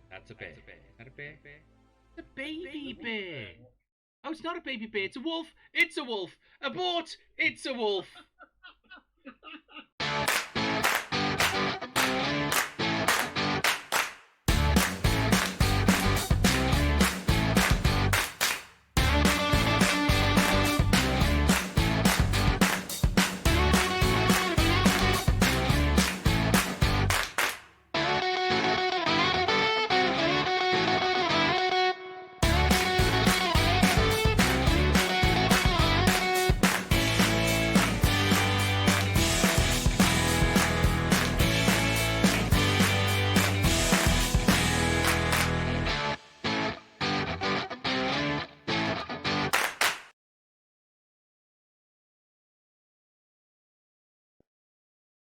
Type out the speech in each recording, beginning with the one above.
That's a bear. Is that a bear? It's a baby bear. Oh, it's not a baby bear. It's a wolf. It's a wolf. Abort! It's a wolf.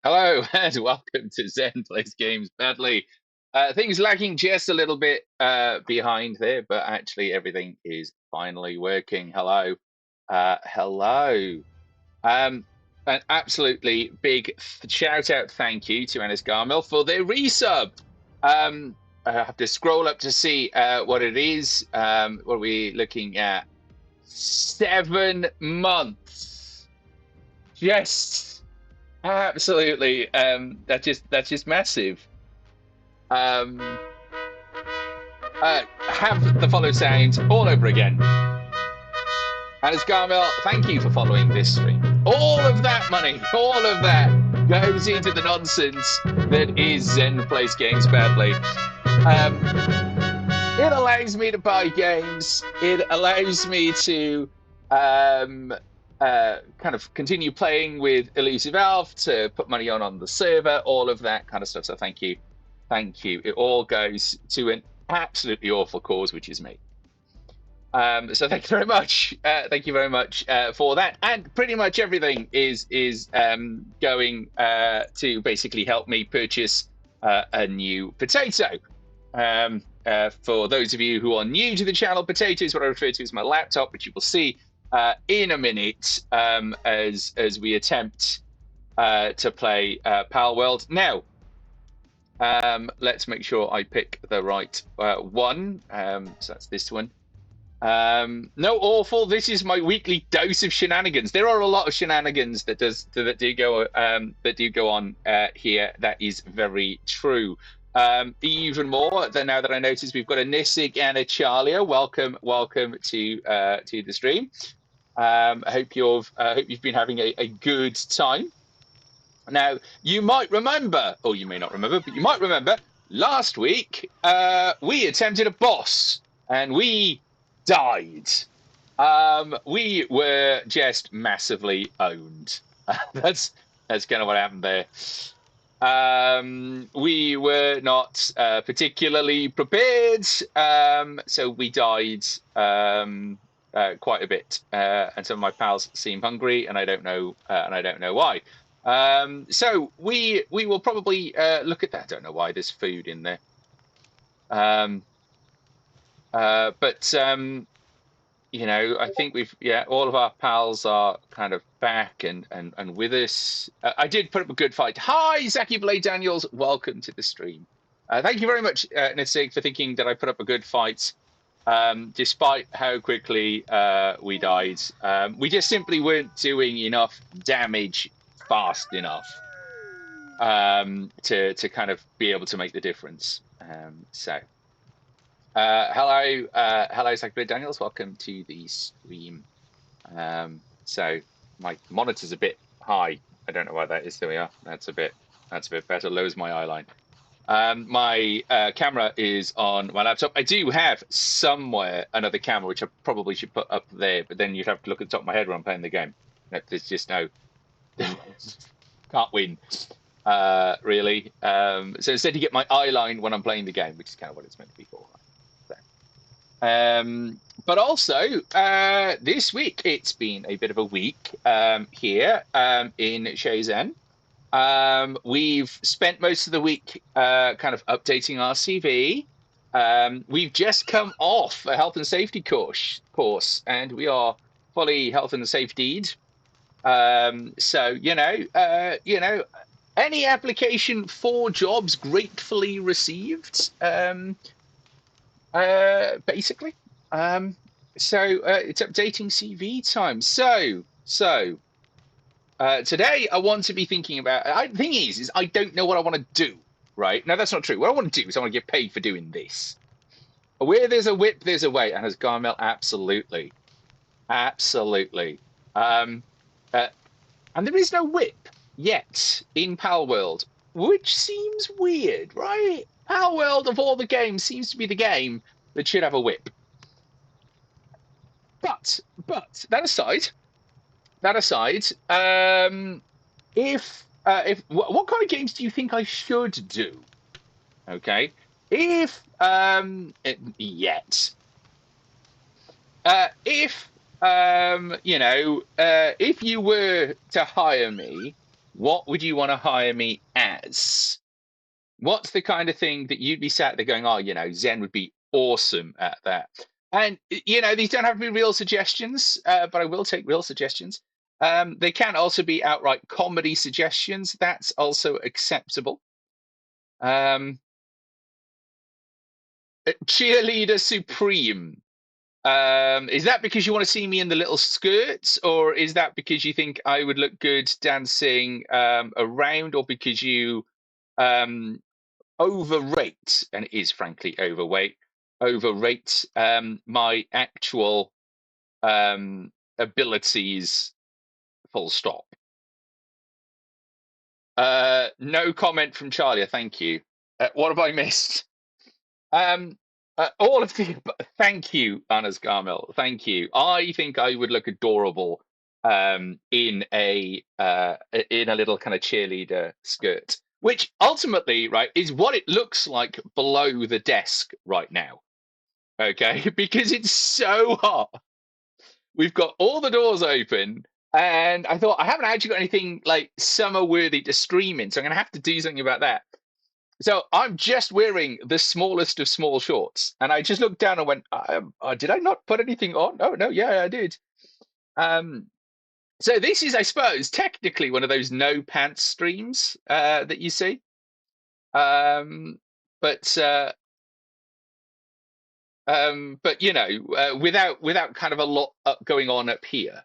Hello and welcome to Zen Plays Games Badly. Things lagging just a little bit behind there, but actually everything is finally working. Hello. Hello. An absolutely big shout out thank you to Ennis Garmel for their resub. I have to scroll up to see what it is. What are we looking at? 7 months. Yes. Absolutely, that's just massive. Have the follow sound all over again. And as Garmel, thank you for following this stream. All of that money, all of that goes into the nonsense that is Zen Plays Games Badly. It allows me to buy games. It allows me to kind of continue playing with Elusive Elf, to put money on the server, all of that kind of stuff. So thank you. It all goes to an absolutely awful cause, which is me. So thank you very much. Thank you very much for that. And pretty much everything is going to basically help me purchase a new potato. For those of you who are new to the channel, potato is what I refer to as my laptop, which you will see in a minute as we attempt to play PalWorld. Now, let's make sure I pick the right one. So that's this one. No, awful. This is my weekly dose of shenanigans. There are a lot of shenanigans that do go on here. That is very true. Even more than now that I notice we've got a Nissig and a Charlia. Welcome to the stream. I hope you've been having a good time. Now, you might remember, or you may not remember, but you might remember last week we attempted a boss and we died. We were just massively owned. That's kind of what happened there. We were not particularly prepared, so we died quite a bit, and some of my pals seem hungry, and I don't know why. So we will probably look at that. I don't know why there's food in there, but you know, I think all of our pals are kind of back and with us. I did put up a good fight. Hi, Zaki Blade Daniels. Welcome to the stream. Thank you very much, Nitsig, for thinking that I put up a good fight, despite how quickly we died. We just simply weren't doing enough damage fast enough to kind of be able to make the difference. Hello, Zach Daniels. Welcome to the stream. So my monitor's a bit high. I don't know why that is. There we are. That's a bit better. Lowers my eye line. My camera is on my laptop. I do have somewhere another camera, which I probably should put up there, but then you'd have to look at the top of my head when I'm playing the game. There's just no... can't win, really. So instead you get my eye line when I'm playing the game, which is kind of what it's meant to be for. But also, this week, it's been a bit of a week here in Shenzhen. We've spent most of the week kind of updating our CV. We've just come off a health and safety course, and we are fully health and safety. So any application for jobs gratefully received. Basically. It's updating CV time. Today I want to be thinking about. The thing is I don't know what I want to do. Right? No, that's not true. What I want to do is I want to get paid for doing this. Where there's a whip, there's a way. And as Garmel, absolutely, absolutely. And there is no whip yet in PalWorld, which seems weird, right? PalWorld of all the games seems to be the game that should have a whip. But that aside, if what kind of games do you think I should do? Okay, if if you were to hire me, what would you want to hire me as? What's the kind of thing that you'd be sat there going, oh, Zen would be awesome at that? And, these don't have to be real suggestions, but I will take real suggestions. They can also be outright comedy suggestions. That's also acceptable. Cheerleader Supreme. Is that because you want to see me in the little skirts, or is that because you think I would look good dancing around, or because you overrate, and it is frankly overrate my actual abilities, full stop. No comment from Charlie, thank you. What have I missed? All of the thank you, Anas Garmel, thank you. I think I would look adorable in a little kind of cheerleader skirt, which ultimately, right, is what it looks like below the desk right now. Okay, because it's so hot. We've got all the doors open, and I thought I haven't actually got anything like summer worthy to stream in, so I'm gonna have to do something about that. So I'm just wearing the smallest of small shorts, and I just looked down and went, "Did I not put anything on?" Oh no, yeah, I did. So this is, I suppose, technically one of those no pants streams that you see. But without kind of a lot going on up here,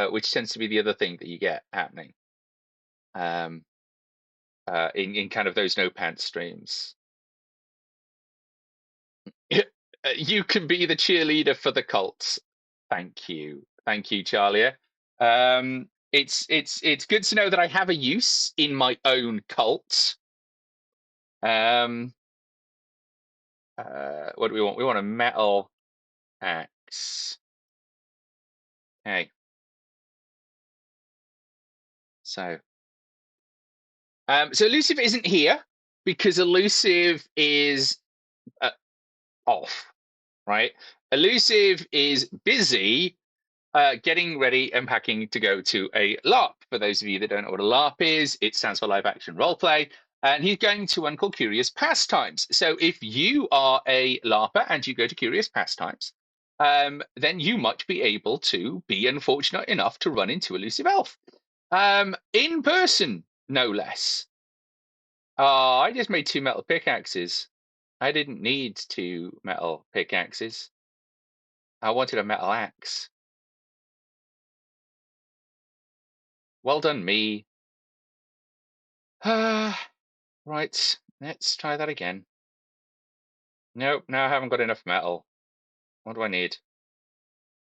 which tends to be the other thing that you get happening in kind of those no pants streams. You can be the cheerleader for the cults. Thank you, Charlie. It's good to know that I have a use in my own cult. What do we want? We want a metal axe. Okay. So Elusive isn't here because Elusive is off, right? Elusive is busy getting ready and packing to go to a LARP. For those of you that don't know what a LARP is, it stands for live action roleplay. And he's going to one called Curious Pastimes. So if you are a LARPer and you go to Curious Pastimes, then you might be able to be unfortunate enough to run into Elusive Elf. In person, no less. I just made 2 metal pickaxes. I didn't need 2 metal pickaxes. I wanted a metal axe. Well done, me. Right, let's try that again. Nope, no, I haven't got enough metal. What do I need?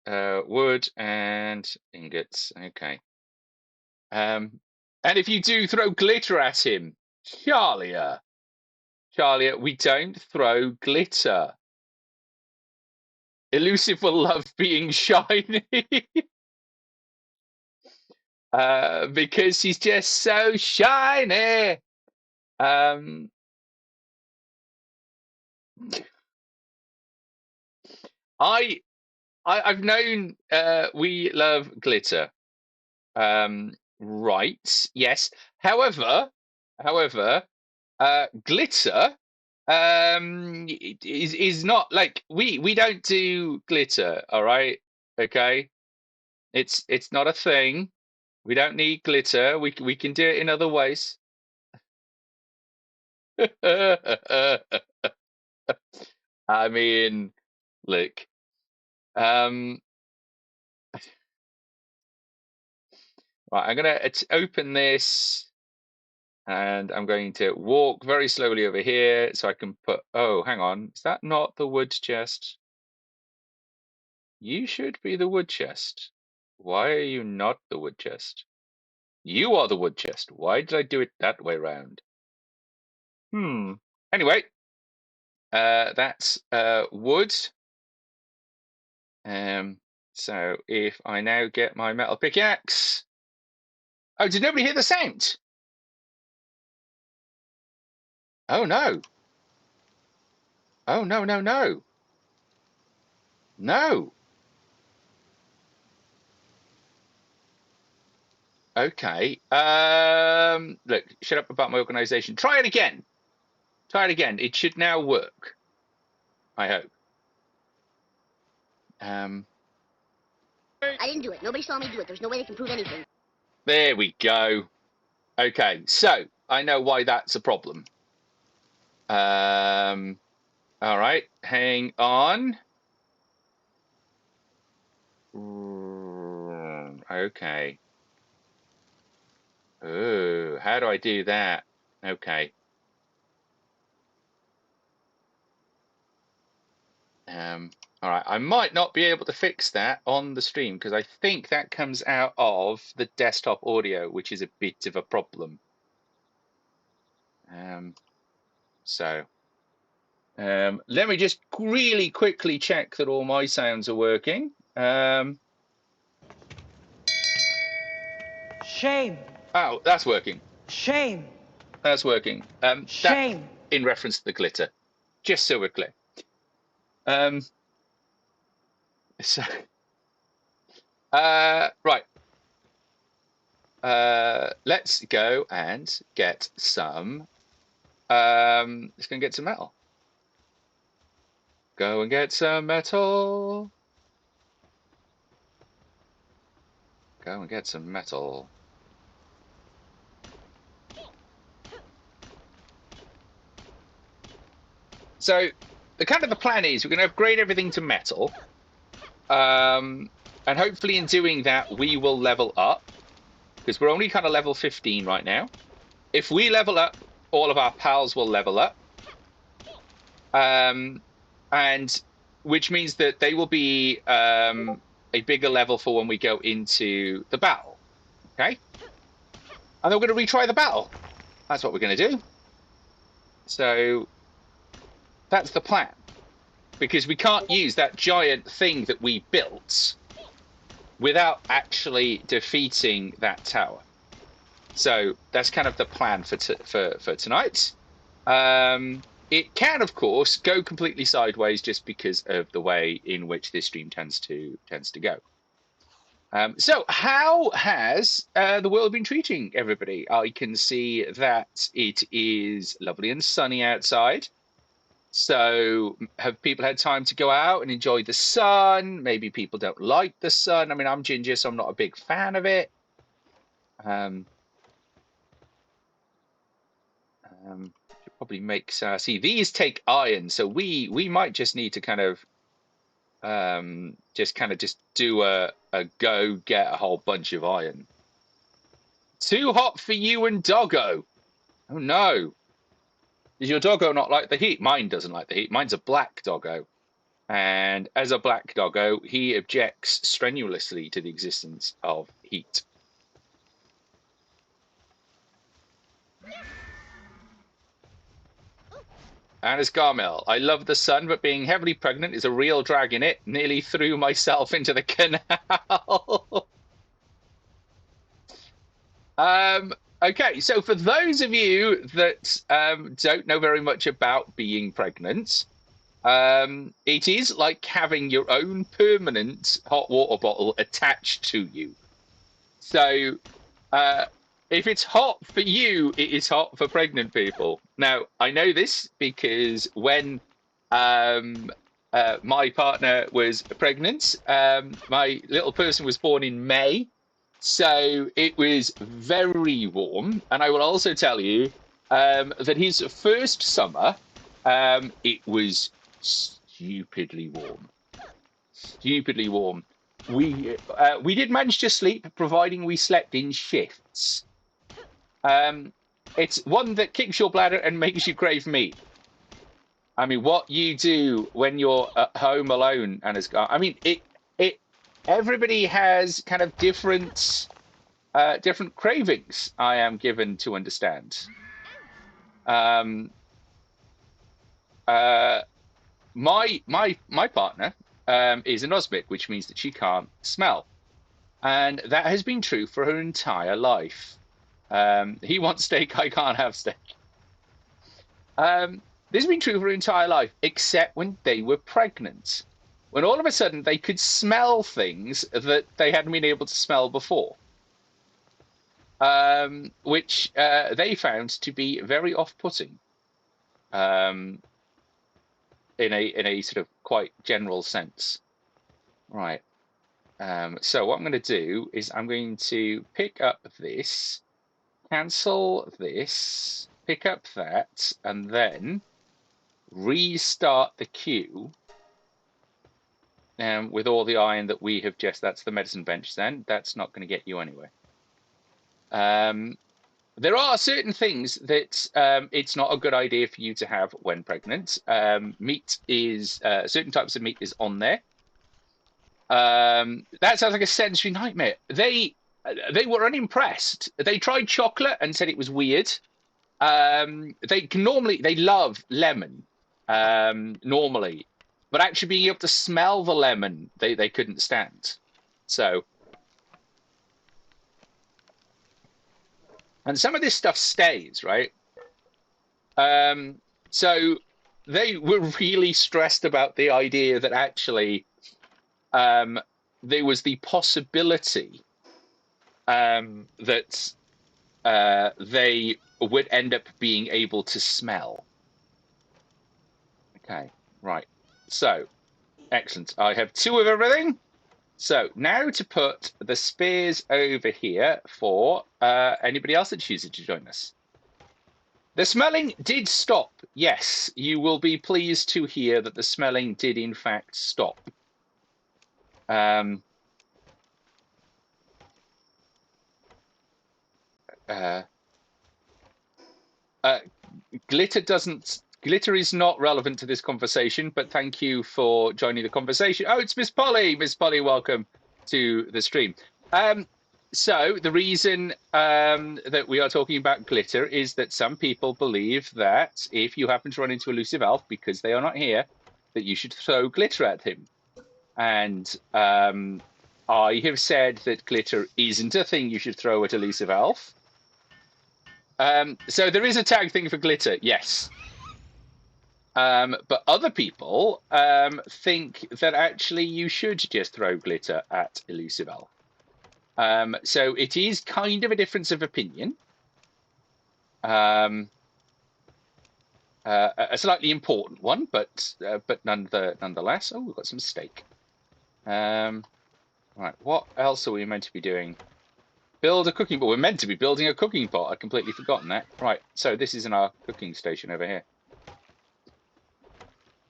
Wood and ingots. Okay. And if you do throw glitter at him, Charlie, we don't throw glitter. Elusive will love being shiny. Because he's just so shiny. I've known we love glitter. Right, yes. However, glitter is not like we don't do glitter, all right? Okay? It's not a thing. We don't need glitter. We can do it in other ways. I mean, look. Um right, I'm gonna open this. And I'm going to walk very slowly over here so I can put, oh, hang on. Is that not the wood chest? You should be the wood chest. Why are you not the wood chest? You are the wood chest. Why did I do it that way round? Anyway, that's wood. So if I now get my metal pickaxe. Oh, did nobody hear the sound? Oh no. Oh no, no, no. No. Okay. Look, shut up about my organization. Try it again. Try it again. It should now work. I hope. I didn't do it. Nobody saw me do it. There's no way they can prove anything. There we go. Okay, so I know why that's a problem. All right, hang on. Okay. Oh, how do I do that? Okay. All right, I might not be able to fix that on the stream because I think that comes out of the desktop audio, which is a bit of a problem. Let me just really quickly check that all my sounds are working. Shame. Oh, that's working. Shame. That's working. Shame. That, in reference to the glitter, just so we're clear. So, right. Let's go and get some. Let's go and get some metal. Go and get some metal. Go and get some metal. So the plan is we're going to upgrade everything to metal, and hopefully in doing that we will level up because we're only kind of level 15 right now. If we level up, all of our pals will level up, and which means that they will be a bigger level for when we go into the battle. Okay, and then we're going to retry the battle. That's what we're going to do. So that's the plan, because we can't use that giant thing that we built without actually defeating that tower. So that's kind of the plan for tonight. It can, of course, go completely sideways just because of the way in which this stream tends to go. So how has the world been treating everybody? I can see that it is lovely and sunny outside. So have people had time to go out and enjoy the sun? Maybe people don't like the sun. I mean, I'm ginger, so I'm not a big fan of it. Should probably make see, these take iron, so we might just need to kind of just do a go get a whole bunch of iron. Too hot for you and Doggo. Oh no. Does your doggo not like the heat? Mine doesn't like the heat. Mine's a black doggo. And as a black doggo, he objects strenuously to the existence of heat. And as Garmel, I love the sun, but being heavily pregnant is a real drag in it. Nearly threw myself into the canal. Okay, so for those of you that don't know very much about being pregnant, It is like having your own permanent hot water bottle attached to you. So, if it's hot for you, it is hot for pregnant people. Now, I know this because when my partner was pregnant, my little person was born in May, so it was very warm. And I will also tell you that his first summer, it was stupidly warm. Stupidly warm. We did manage to sleep, providing we slept in shifts. It's one that kicks your bladder and makes you crave meat. I mean, what you do when you're at home alone and I mean, everybody has kind of different cravings. I am given to understand. My partner is an Osmic, which means that she can't smell, and that has been true for her entire life. He wants steak, I can't have steak. This has been true for her entire life, except when they were pregnant, when all of a sudden they could smell things that they hadn't been able to smell before, which they found to be very off-putting. In a sort of quite general sense. Right. So what I'm going to do is I'm going to pick up this, cancel this, pick up that, and then restart the queue with all the iron that we have that's the medicine bench then. That's not going to get you anywhere. There are certain things that it's not a good idea for you to have when pregnant. Meat is certain types of meat is on there. That sounds like a sensory nightmare. They were unimpressed. They tried chocolate and said it was weird. They love lemon normally, but actually being able to smell the lemon they couldn't stand. So. And some of this stuff stays, right? So they were really stressed about the idea that actually there was the possibility that they would end up being able to smell. Okay, right. So, excellent. I have 2 of everything. So now to put the spears over here for anybody else that chooses to join us. The smelling did stop. Yes, you will be pleased to hear that the smelling did in fact stop. Glitter is not relevant to this conversation, but thank you for joining the conversation. Oh, it's Miss Polly. Miss Polly, welcome to the stream. So the reason that we are talking about glitter is that some people believe that if you happen to run into elusive elf because they are not here, that you should throw glitter at him. And I have said that glitter isn't a thing you should throw at elusive elf. So there is a tag thing for glitter, yes. But other people think that actually you should just throw glitter at elusive elf. So it is kind of a difference of opinion. A slightly important one, but nonetheless. Oh, we've got some steak. Right, what else are we meant to be doing? Build a cooking pot. We're meant to be building a cooking pot. I'd completely forgotten that. Right, so this is in our cooking station over here.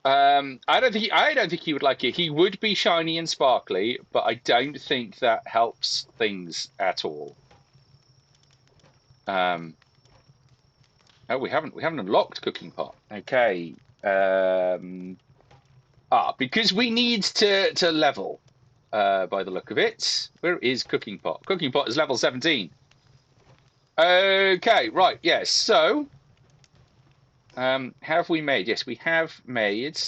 I don't think he would like it. He would be shiny and sparkly, but I don't think that helps things at all. Oh, we haven't unlocked cooking pot. Okay. Because we need to level. By the look of it, where is cooking pot? Cooking pot is level 17. Okay, right. Yes. So. Have we made? Yes, we have made.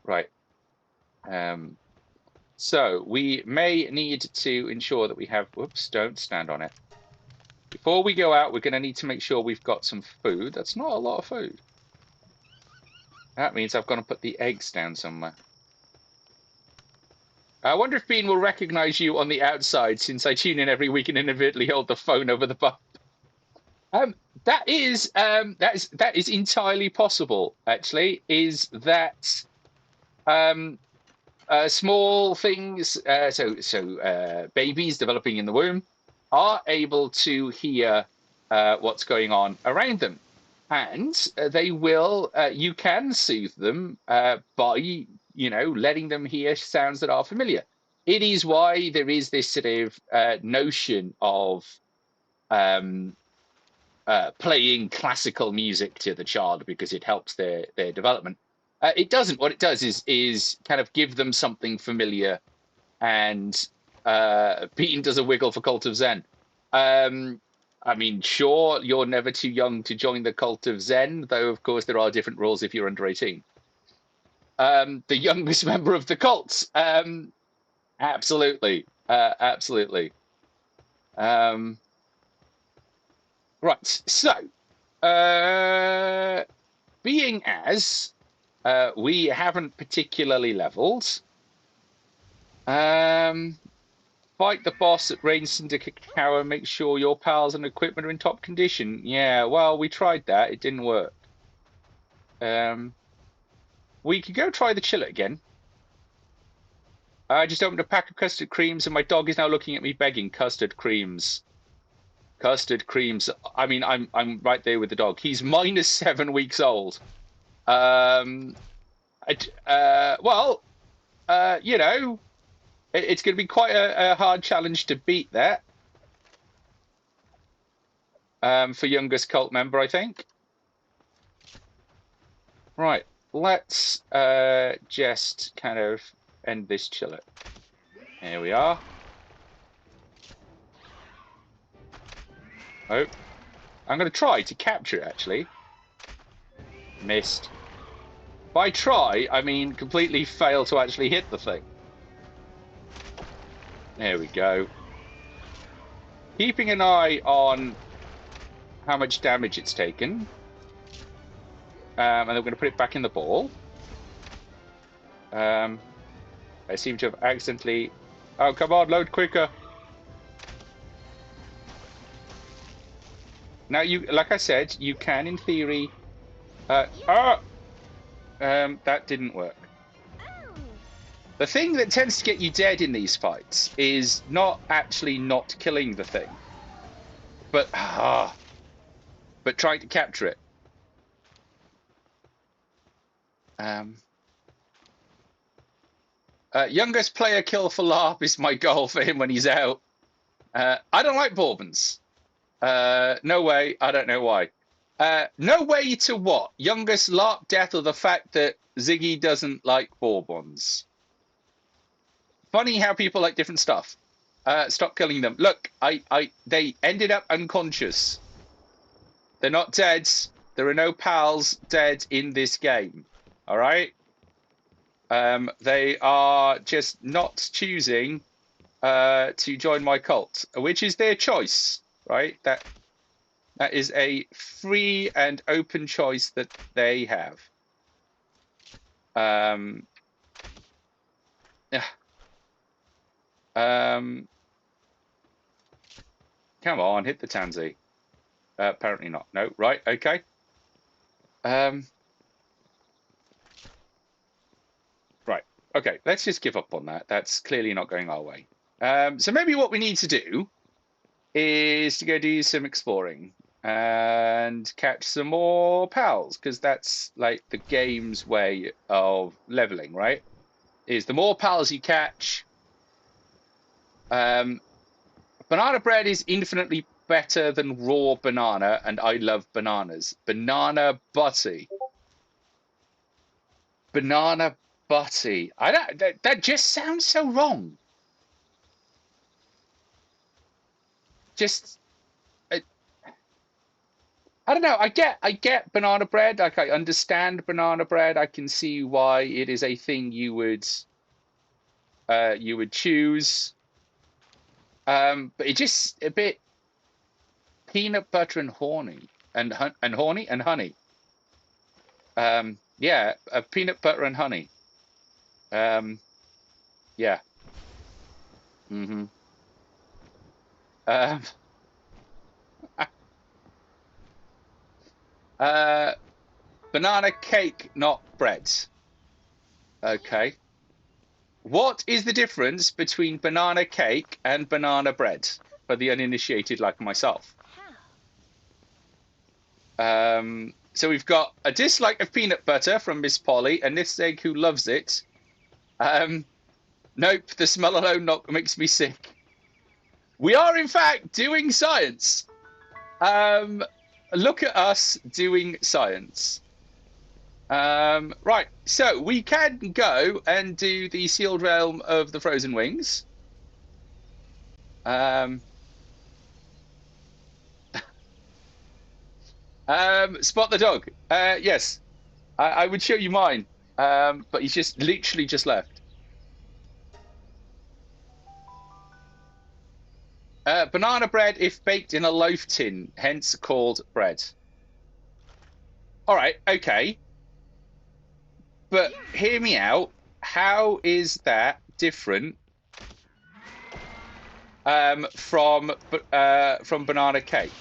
Right. So we may need to ensure that we have. Whoops! Don't stand on it. Before we go out, we're going to need to make sure we've got some food. That's not a lot of food. That means I've got to put the eggs down somewhere. I wonder if Bean will recognize you on the outside since I tune in every week and inadvertently hold the phone over the bump. That is entirely possible. Actually, is that small things? Babies developing in the womb are able to hear what's going on around them, and they will. You can soothe them by letting them hear sounds that are familiar. It is why there is this sort of notion of playing classical music to the child because it helps their development. It doesn't. What it does is kind of give them something familiar, and Peyton does a wiggle for Cult of Zen. I mean, sure, you're never too young to join the Cult of Zen, though of course there are different rules if you're under 18. The youngest member of the cult, absolutely, absolutely. Right, so being as we haven't particularly leveled, fight the boss at Rain Syndicate Tower, make sure your pals and equipment are in top condition. Yeah, well, we tried that, it didn't work. We could go try the chiller again. I just opened a pack of custard creams and my dog is now looking at me begging. Custard creams. Custard creams. I mean, I'm right there with the dog. He's minus 7 weeks old. It's going to be quite a hard challenge to beat that. For youngest cult member, I think. Right, let's just kind of end this chiller. Here we are. Oh, I'm going to try to capture it, actually. Missed. By try, I mean completely fail to actually hit the thing. There we go. Keeping an eye on how much damage it's taken. And then we're going to put it back in the ball. I seem to have accidentally... Oh, come on, load quicker. Now, like I said, you can, in theory... that didn't work. The thing that tends to get you dead in these fights is not actually not killing the thing, but trying to capture it. Youngest player kill for LARP is my goal for him when he's out. I don't like bourbons. No way. I don't know why. No way to what? Youngest LARP death or the fact that Ziggy doesn't like bourbons? Funny how people like different stuff. Stop killing them. Look, they ended up unconscious. They're not dead. There are no pals dead in this game. All right? They are just not choosing to join my cult, which is their choice, right? That is a free and open choice that they have. Come on, hit the tansy. Apparently not. No, right, okay. Right, okay, let's just give up on that. That's clearly not going our way. So maybe what we need to do is to go do some exploring and catch some more pals, because that's like the game's way of leveling, right? Is the more pals you catch, banana bread is infinitely better than raw banana, and I love bananas. Banana butty. Banana butty. I don't. That just sounds so wrong. Just, I don't know. I get banana bread. Like, I understand banana bread. I can see why it is a thing you would choose. But it just a bit peanut butter and horny and honey. Yeah, peanut butter and honey. Yeah. Mm-hmm. Um, banana cake, not bread. Okay. What is the difference between banana cake and banana bread for the uninitiated like myself? So we've got a dislike of peanut butter from Miss Polly, and this egg who loves it. Nope, the smell alone not makes me sick. We are in fact doing science. Look at us doing science. Right, so we can go and do the sealed realm of the frozen wings. Spot the dog. Yes, I would show you mine. But he's just literally just left. Banana bread if baked in a loaf tin, hence called bread. All right, okay. But hear me out. How is that different from banana cake?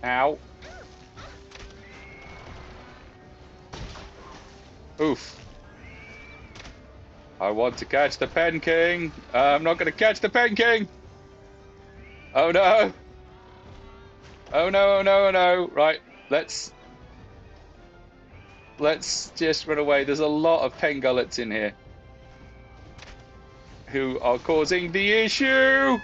Ow. Oof. I want to catch the Pen King. I'm not going to catch the Pen King. Oh no. Oh no, oh no, oh no. Right, let's just run away. There's a lot of pengullets in here who are causing the issue.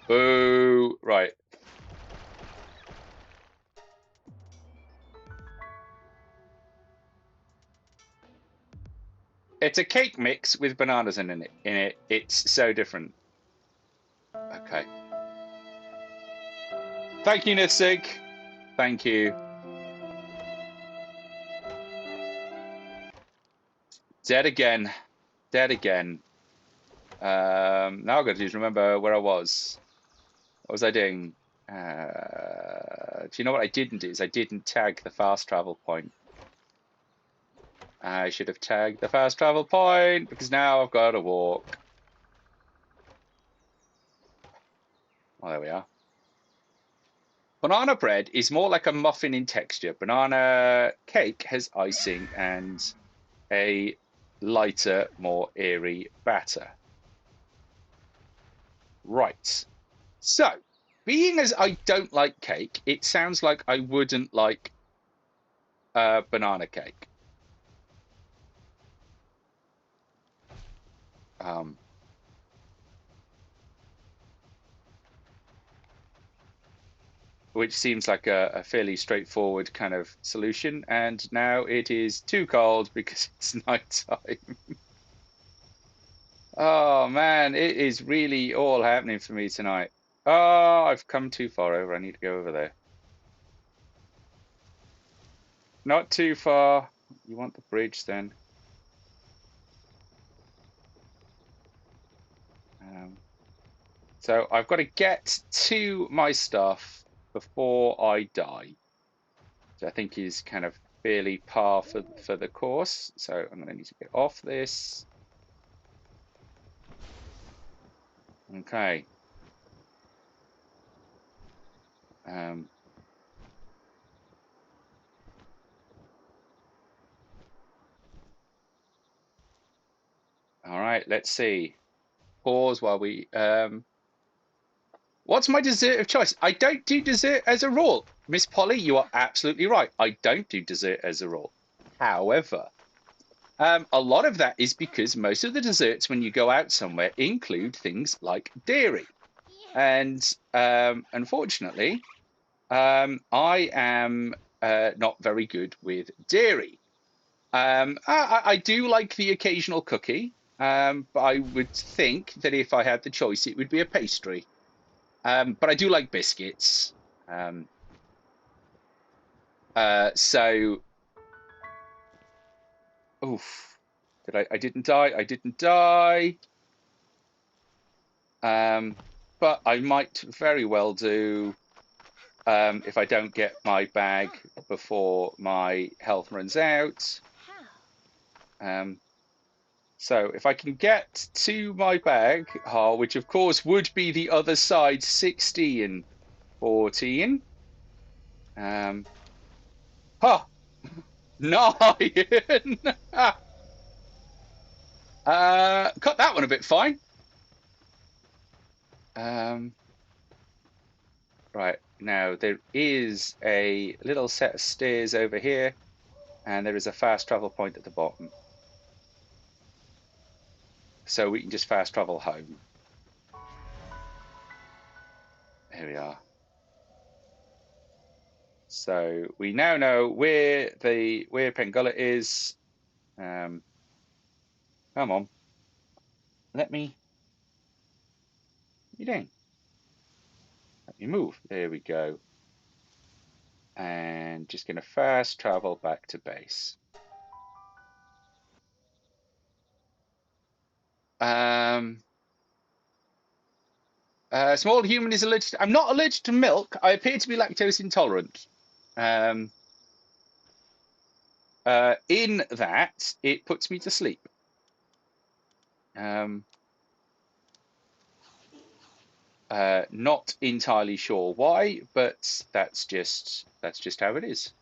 Boo. Right. It's a cake mix with bananas in it. It's so different. Okay. Thank you, Nissig. Thank you. Dead again. Dead again. Now I've got to do is remember where I was. What was I doing? Do you know what I didn't do? Is I didn't tag the fast travel point. I should have tagged the fast travel point because now I've got to walk. Well, there we are. Banana bread is more like a muffin in texture. Banana cake has icing and a lighter, more airy batter. Right. So, being as I don't like cake, it sounds like I wouldn't like banana cake. Which seems like a fairly straightforward kind of solution. And now it is too cold because it's nighttime. Oh man, it is really all happening for me tonight. Oh, I've come too far over. I need to go over there. Not too far. You want the bridge then? So I've got to get to my stuff before I die. So I think is kind of fairly par for the course. So I'm going to need to get off this. Okay. All right, let's see. Pause while we what's my dessert of choice? I don't do dessert as a rule. Miss Polly, you are absolutely right. I don't do dessert as a rule. However, a lot of that is because most of the desserts when you go out somewhere include things like dairy. And unfortunately, I am not very good with dairy. I do like the occasional cookie, but I would think that if I had the choice, it would be a pastry. But I do like biscuits. So, oof. I didn't die. I didn't die. But I might very well do if I don't get my bag before my health runs out. So if I can get to my bag, which of course would be the other side, 16, 14. 9. Cut that one a bit fine. Right, now there is a little set of stairs over here, and there is a fast travel point at the bottom. So we can just fast travel home. Here we are. So we now know where Pengullet is. Come on. Let me down. Let me move. There we go. And just going to fast travel back to base. Small human is allergic to, I'm not allergic to milk. I appear to be lactose intolerant. In that, it puts me to sleep. Not entirely sure why, but that's just how it is.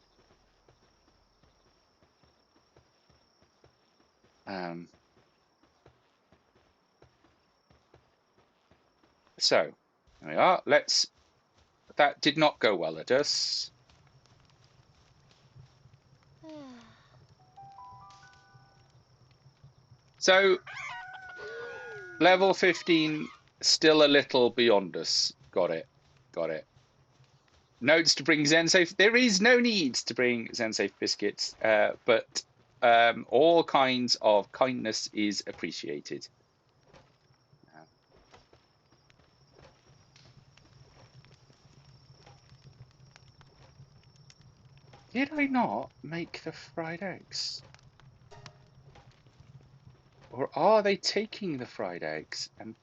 So there we are. That did not go well at us. So level 15, still a little beyond us. Got it. Notes to bring Zensafe. There is no need to bring Zensafe biscuits, but all kinds of kindness is appreciated. Did I not make the fried eggs? Or are they taking the fried eggs and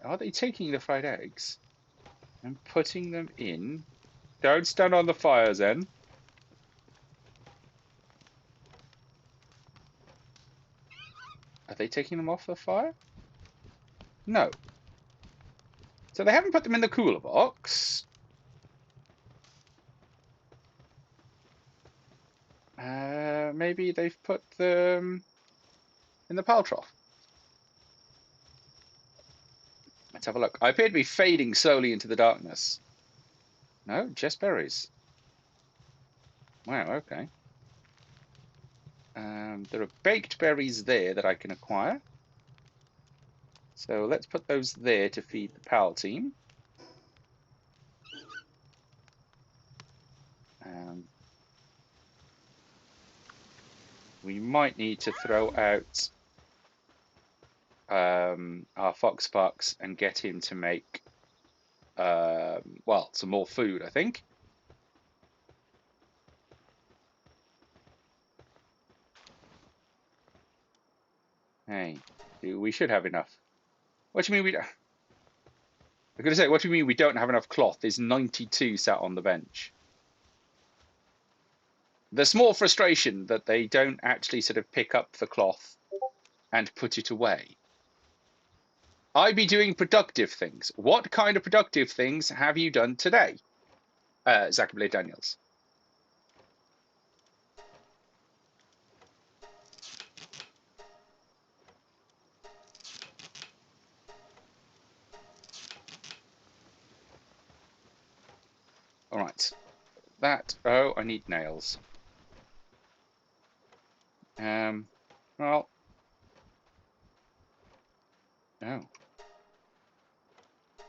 are they taking the fried eggs and putting them in? Don't stand on the fire, Zen. Are they taking them off the fire? No. So they haven't put them in the cooler box. Maybe they've put them in the pal trough. Let's have a look. I appear to be fading slowly into the darkness. No, just berries. Wow, okay. There are baked berries there that I can acquire. So let's put those there to feed the PAL team. We might need to throw out our Fox Fox and get him to make, well, some more food, I think. Hey, we should have enough. What do you mean we don't? I'm going to say, what do you mean we don't have enough cloth? There's 92 sat on the bench. The small frustration that they don't actually sort of pick up the cloth and put it away. I be doing productive things. What kind of productive things have you done today, Zachary Daniels? All right. Oh, I need nails. Well, no.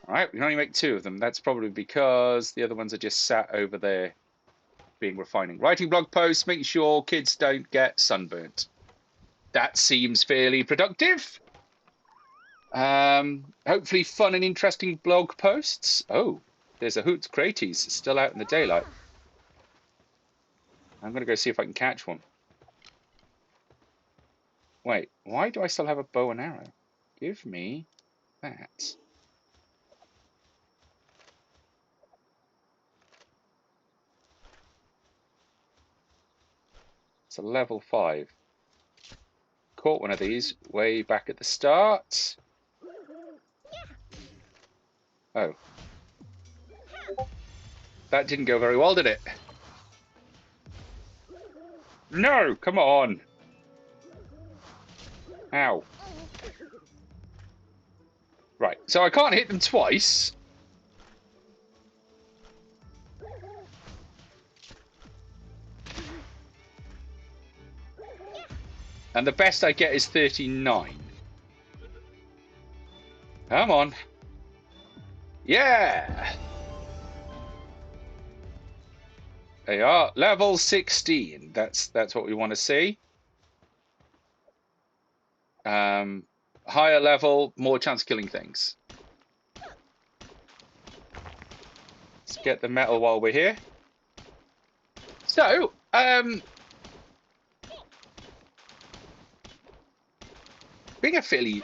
All right, we can only make 2 of them. That's probably because the other ones are just sat over there being refining. Writing blog posts, making sure kids don't get sunburnt. That seems fairly productive. Hopefully fun and interesting blog posts. Oh, there's a Hoot Crates still out in the daylight. I'm going to go see if I can catch one. Wait, why do I still have a bow and arrow? Give me that. It's a level 5. Caught one of these way back at the start. Oh. That didn't go very well, did it? No, come on. Ow. Right, so I can't hit them twice. And the best I get is 39. Come on. Yeah. They are level 16. That's what we want to see. Higher level, more chance of killing things. Let's get the metal while we're here. So, being a fairly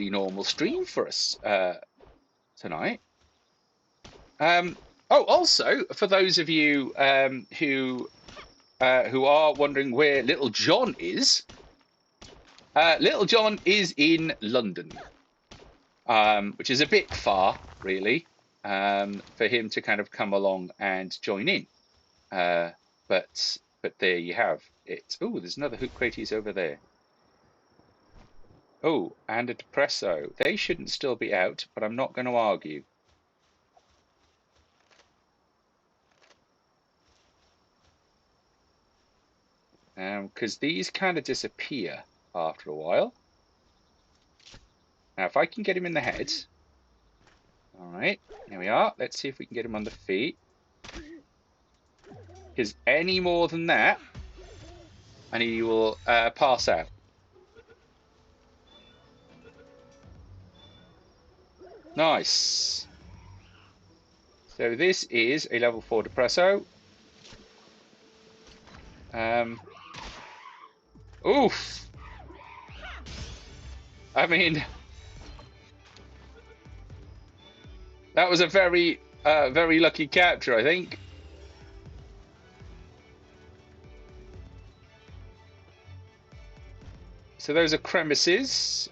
normal stream for us tonight. Oh, also for those of you who are wondering where Little John is, Little John is in London, which is a bit far, really, for him to kind of come along and join in. But there you have it. Oh, there's another Hook Kraties over there. Oh, and a Depresso. They shouldn't still be out, but I'm not going to argue. Because these kind of disappear after a while. Now, if I can get him in the head. All right, here we are. Let's see if we can get him on the feet. Because any more than that, and he will pass out. Nice. So this is a level 4 Depresso. Oof. I mean, that was a very lucky capture, I think. So those are cremisses.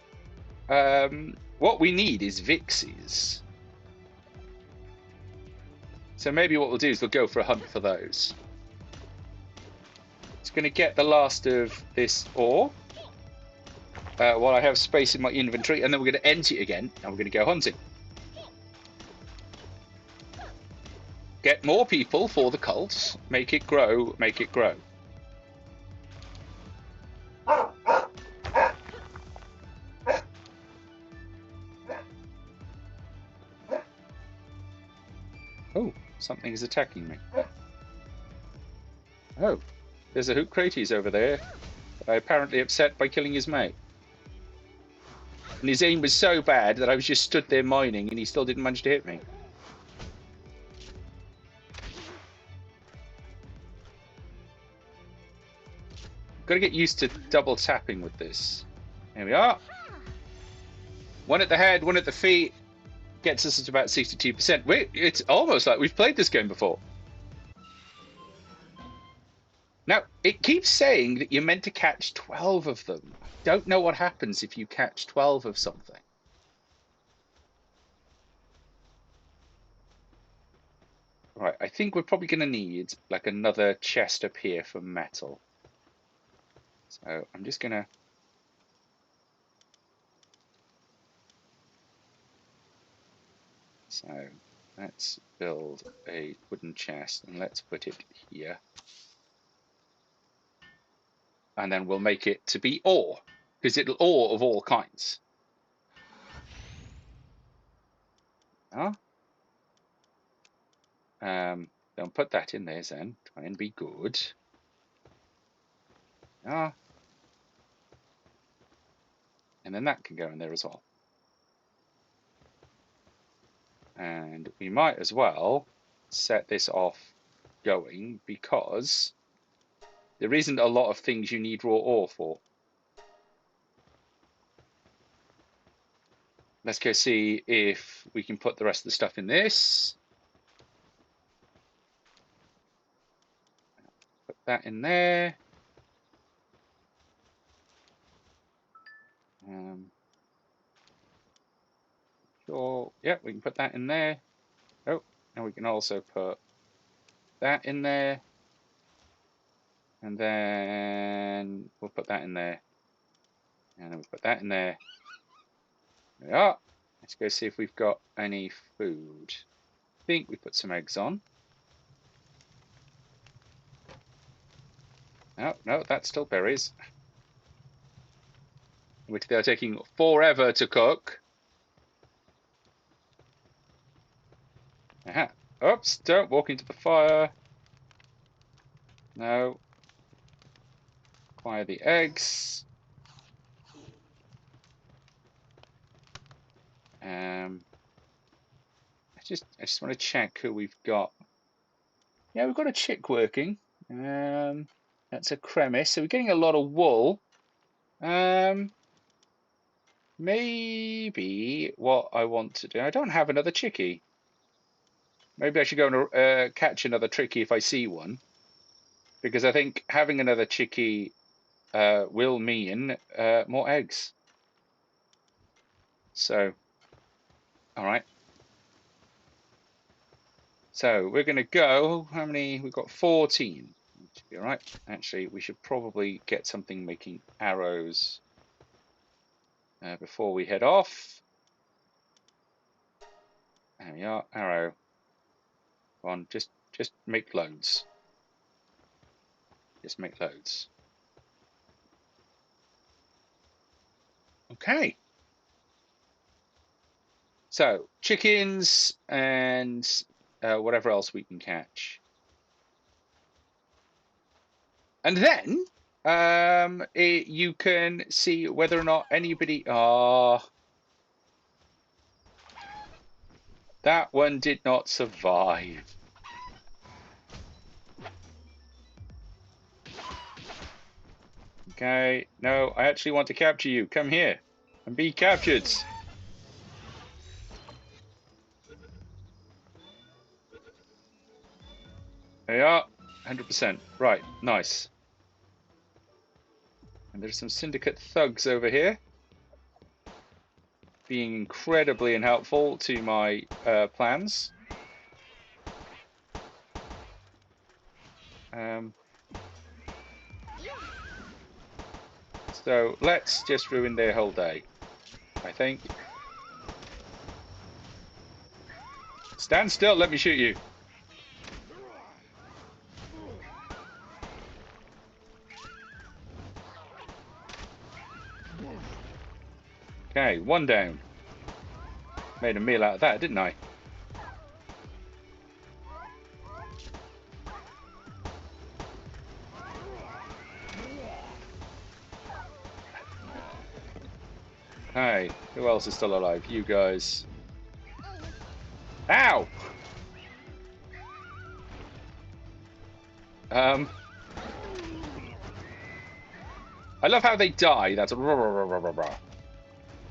What we need is Vixies. So maybe what we'll do is we'll go for a hunt for those. It's going to get the last of this ore while I have space in my inventory, and then we're going to empty it again, and we're going to go hunting. Get more people for the cult. Make it grow, make it grow. Oh, something is attacking me. Oh, there's a Hook Kraties over there that I apparently upset by killing his mate. And his aim was so bad that I was just stood there mining and he still didn't manage to hit me. Got to get used to double tapping with this. Here we are. One at the head, one at the feet. Gets us at about 62%. It's almost like we've played this game before. Now, it keeps saying that you're meant to catch 12 of them. I don't know what happens if you catch 12 of something. Right, I think we're probably going to need like another chest up here for metal. So I'm just going to... So let's build a wooden chest and let's put it here. And then we'll make it to be ore, because it'll ore of all kinds. Don't put that in there, then. Try and be good. And then that can go in there as well. And we might as well set this off going, because There isn't a lot of things you need raw ore for. Let's go see if we can put the rest of the stuff in this. Put that in there. Sure. Yeah, we can put that in there. Oh, and we can also put that in there. And then we'll put that in there. And then we'll put that in there. There we are. Let's go see if we've got any food. I think we put some eggs on. No, no, that's still berries. Which they're taking forever to cook. Aha. Oops, don't walk into the fire. No. Acquire the eggs. I just want to check who we've got. Yeah, we've got a chick working. That's a cremis. So we're getting a lot of wool. Maybe what I want to do. I don't have another chickie. Maybe I should go and catch another chickie if I see one, because I think having another chickie will mean more eggs. So, all right. So we're going to go. How many? We've got 14. Should be all right. Actually, we should probably get something making arrows before we head off. There we are. Arrow. Go on. Just make loads. Just make loads. Okay. So chickens and whatever else we can catch. And then you can see whether or not anybody... that one did not survive. Okay, no, I actually want to capture you. Come here and be captured. There you are, 100%. Right, nice. And there's some syndicate thugs over here, being incredibly unhelpful to my plans. So let's just ruin their whole day, I think. Stand still, let me shoot you. Okay, one down. Made a meal out of that, didn't I? Hey, who else is still alive? You guys. Ow! I love how they die. That's a rah, rah, rah, rah, rah.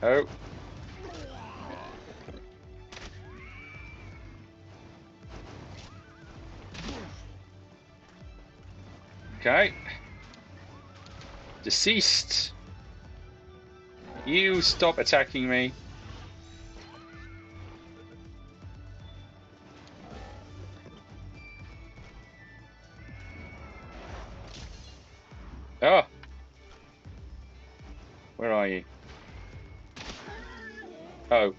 Oh. Okay. Deceased. You stop attacking me. Oh. Where are you? Oh.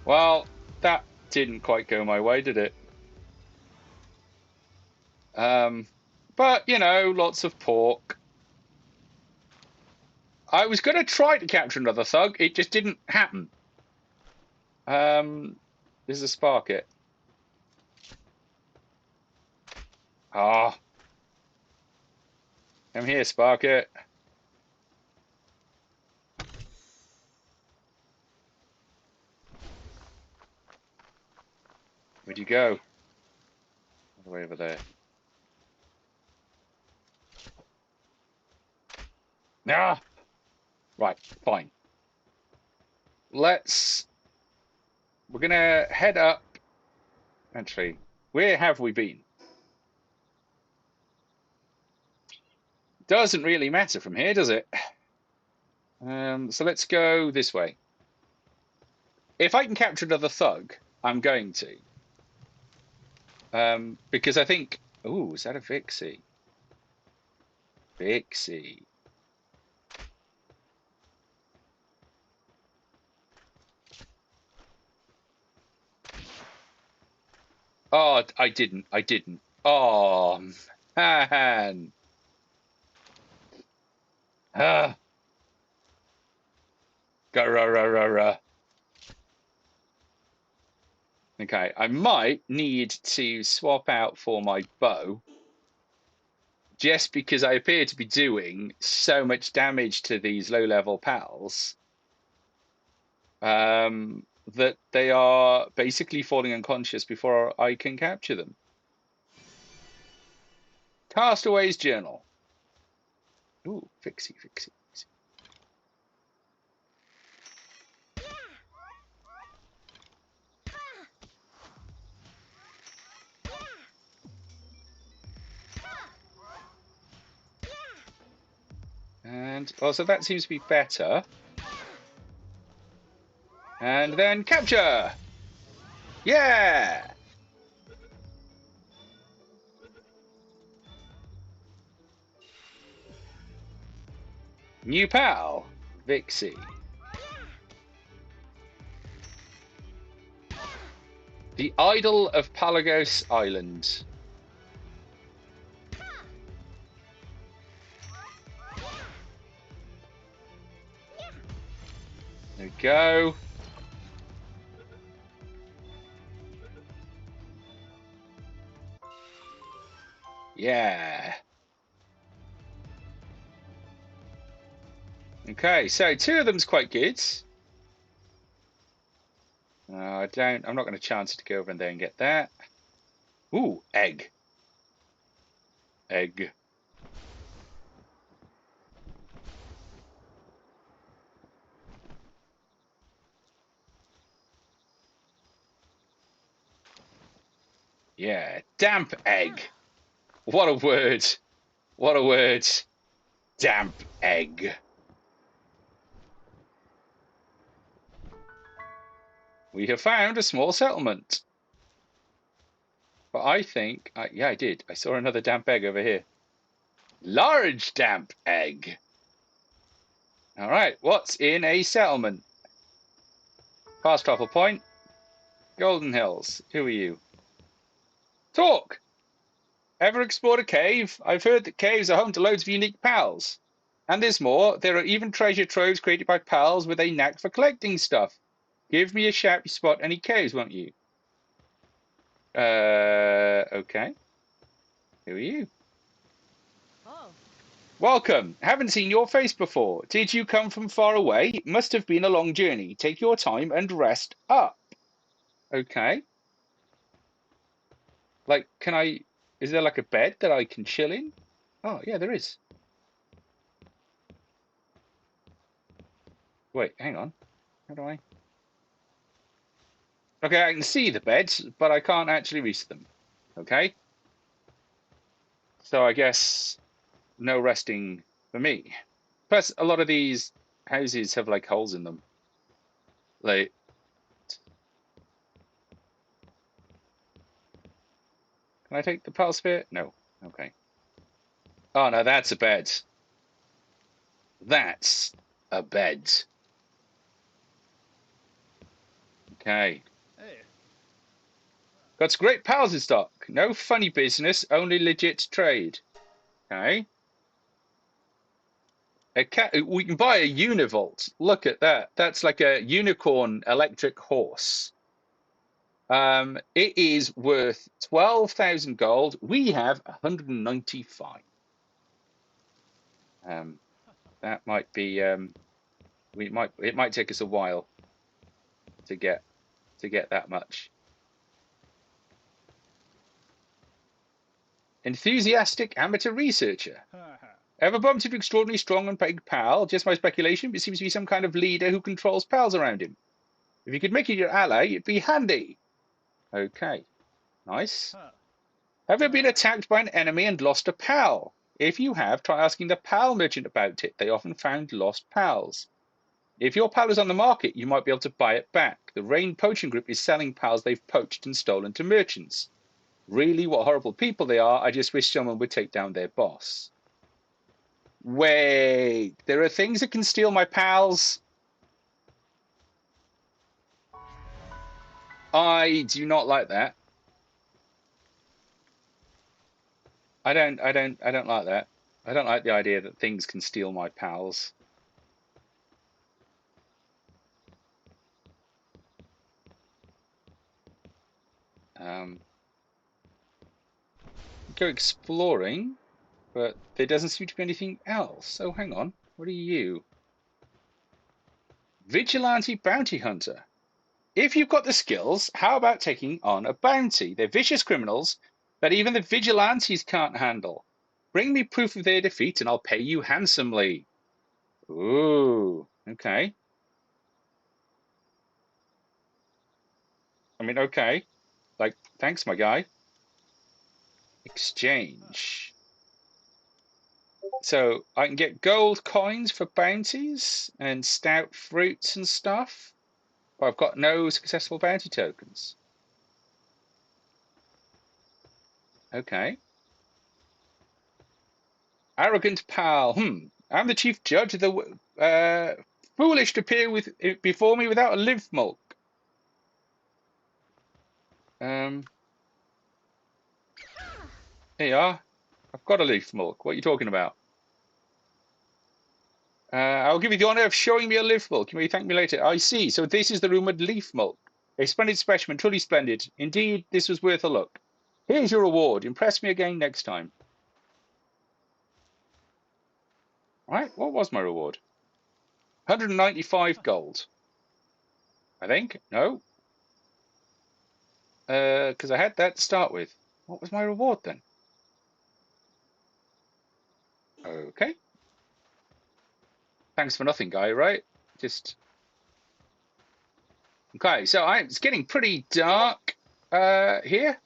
Well, that didn't quite go my way, did it? But, you know, lots of pork. I was going to try to capture another thug. It just didn't happen. This is a Sparket. Ah. Come here, Sparket. Where'd you go? All the way over there. Ah, right, fine. We're gonna head up. Actually, where have we been? Doesn't really matter from here, does it? So let's go this way. If I can capture another thug, I'm going to. Because I think... Ooh, is that a Vixie? Vixie. Oh, I didn't. Oh, man. Ah. Garararara. Okay, I might need to swap out for my bow, just because I appear to be doing so much damage to these low-level pals that they are basically falling unconscious before I can capture them. Castaway's Journal. Ooh, fixie. And also that seems to be better. And then capture! Yeah! New pal, Vixie. The Idol of Palagos Island. There we go. Yeah. Okay, so two of them's quite good. I'm not going to chance it to go over in there and get that. Ooh, egg. Egg. Yeah, damp egg. What a word. What a word. Damp egg. We have found a small settlement. But I think, yeah, I did. I saw another damp egg over here. Large damp egg. All right, what's in a settlement? Past travel point. Golden Hills. Who are you? Talk. Ever explored a cave? I've heard that caves are home to loads of unique pals. And there's more. There are even treasure troves created by pals with a knack for collecting stuff. Give me a shout if you spot any caves, won't you? Okay. Who are you? Oh. Welcome. Haven't seen your face before. Did you come from far away? Must have been a long journey. Take your time and rest up. Okay. Like, is there like a bed that I can chill in? Oh, yeah, there is. Wait, hang on. How do I? Okay, I can see the beds, but I can't actually reach them. Okay. So I guess no resting for me. Plus, a lot of these houses have like holes in them. Like, can I take the pulse sphere? No. Okay. Oh no, that's a bed. That's a bed. Okay. Hey. Got some great pals in stock. No funny business, only legit trade. Okay. We can buy a Univolt. Look at that. That's like a unicorn electric horse. It is worth 12,000 gold. We have 195. That might be it might take us a while to get that much. Enthusiastic amateur researcher. Ever bumped into an extraordinarily strong and big pal? Just my speculation, but it seems to be some kind of leader who controls pals around him. If you could make it your ally, it'd be handy. Okay, nice. Have you been attacked by an enemy and lost a pal? If you have, try asking the pal merchant about it. They often found lost pals. If your pal is on the market, you might be able to buy it back. The Rain Poaching Group is selling pals they've poached and stolen to merchants. Really, what horrible people they are. I just wish someone would take down their boss. Wait, there are things that can steal my pals? I do not like that. I don't like that. I don't like the idea that things can steal my pals. Go exploring, but there doesn't seem to be anything else. Oh, hang on. What are you? Vigilante bounty hunter. If you've got the skills, how about taking on a bounty? They're vicious criminals that even the vigilantes can't handle. Bring me proof of their defeat and I'll pay you handsomely. Ooh, okay. I mean, okay. Like, thanks, my guy. Exchange. So I can get gold coins for bounties and stout fruits and stuff, but I've got no successful bounty tokens. Okay. Arrogant pal. I'm the chief judge of the foolish to appear before me without a lymph milk. There you are. I've got a lymph milk. What are you talking about? I'll give you the honor of showing me a lymph milk. You may thank me later. I see. So this is the rumored leaf milk. A splendid specimen, truly splendid. Indeed, this was worth a look. Here's your reward. Impress me again next time. Right, what was my reward? 195 gold. I think. No. Because I had that to start with. What was my reward then? Okay. Thanks for nothing, guy, right? Just... Okay, so it's getting pretty dark here.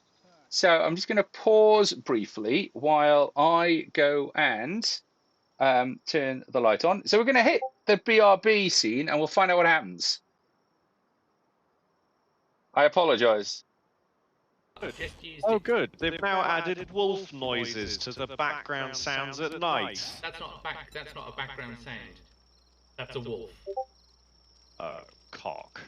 So I'm just going to pause briefly while I go and turn the light on. So we're going to hit the BRB scene and we'll find out what happens. I apologize. Oh, good. They've now added wolf noises to the background sounds at night. That's not a background sound. That's a wolf. Oh, cock.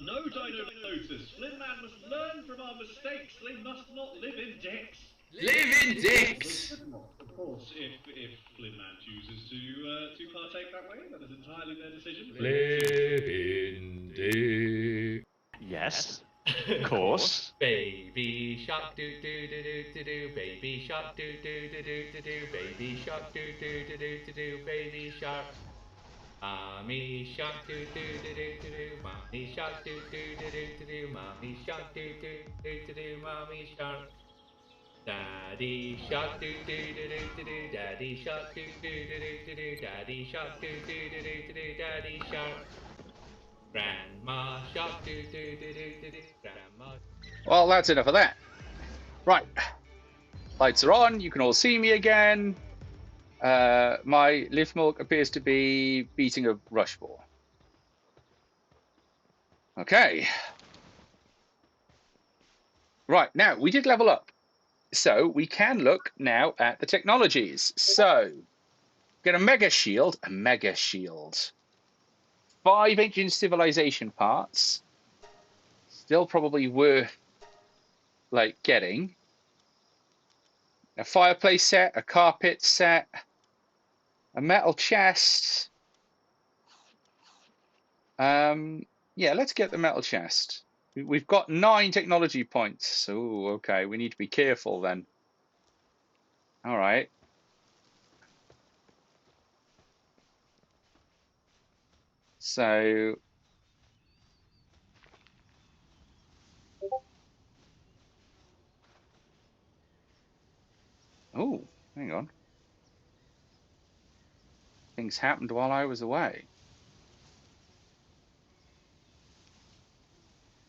No Dino-Lotus. Flintman must learn from our mistakes. They must not live in dicks. Live in dicks! Of course, if Flintman chooses to partake that way, that is entirely their decision. Live in dicks. Yes, of course. Baby shark do do do do do do. Baby shark do do do do do do. Baby shark do do do do do do. Baby shark. Mommy shark do do do do do do. Mommy shark do do do do do do. Mommy shark do do do do do. Mommy shark. Daddy shark do do do do do do. Daddy shark do do do do do do. Daddy shark do do do do do do. Daddy shark. Grandma shark do do do do do do. Grandma. Well, that's enough of that. Right. Lights are on. You can all see me again. My lift milk appears to be beating a rush ball. Okay. Right, now we did level up. So we can look now at the technologies. So get a mega shield. 5 ancient civilization parts. Still probably worth like getting. A fireplace set, a carpet set, a metal chest. Yeah, let's get the metal chest. We've got 9 technology points. Oh, okay. We need to be careful then. All right. So oh, hang on. Things happened while I was away.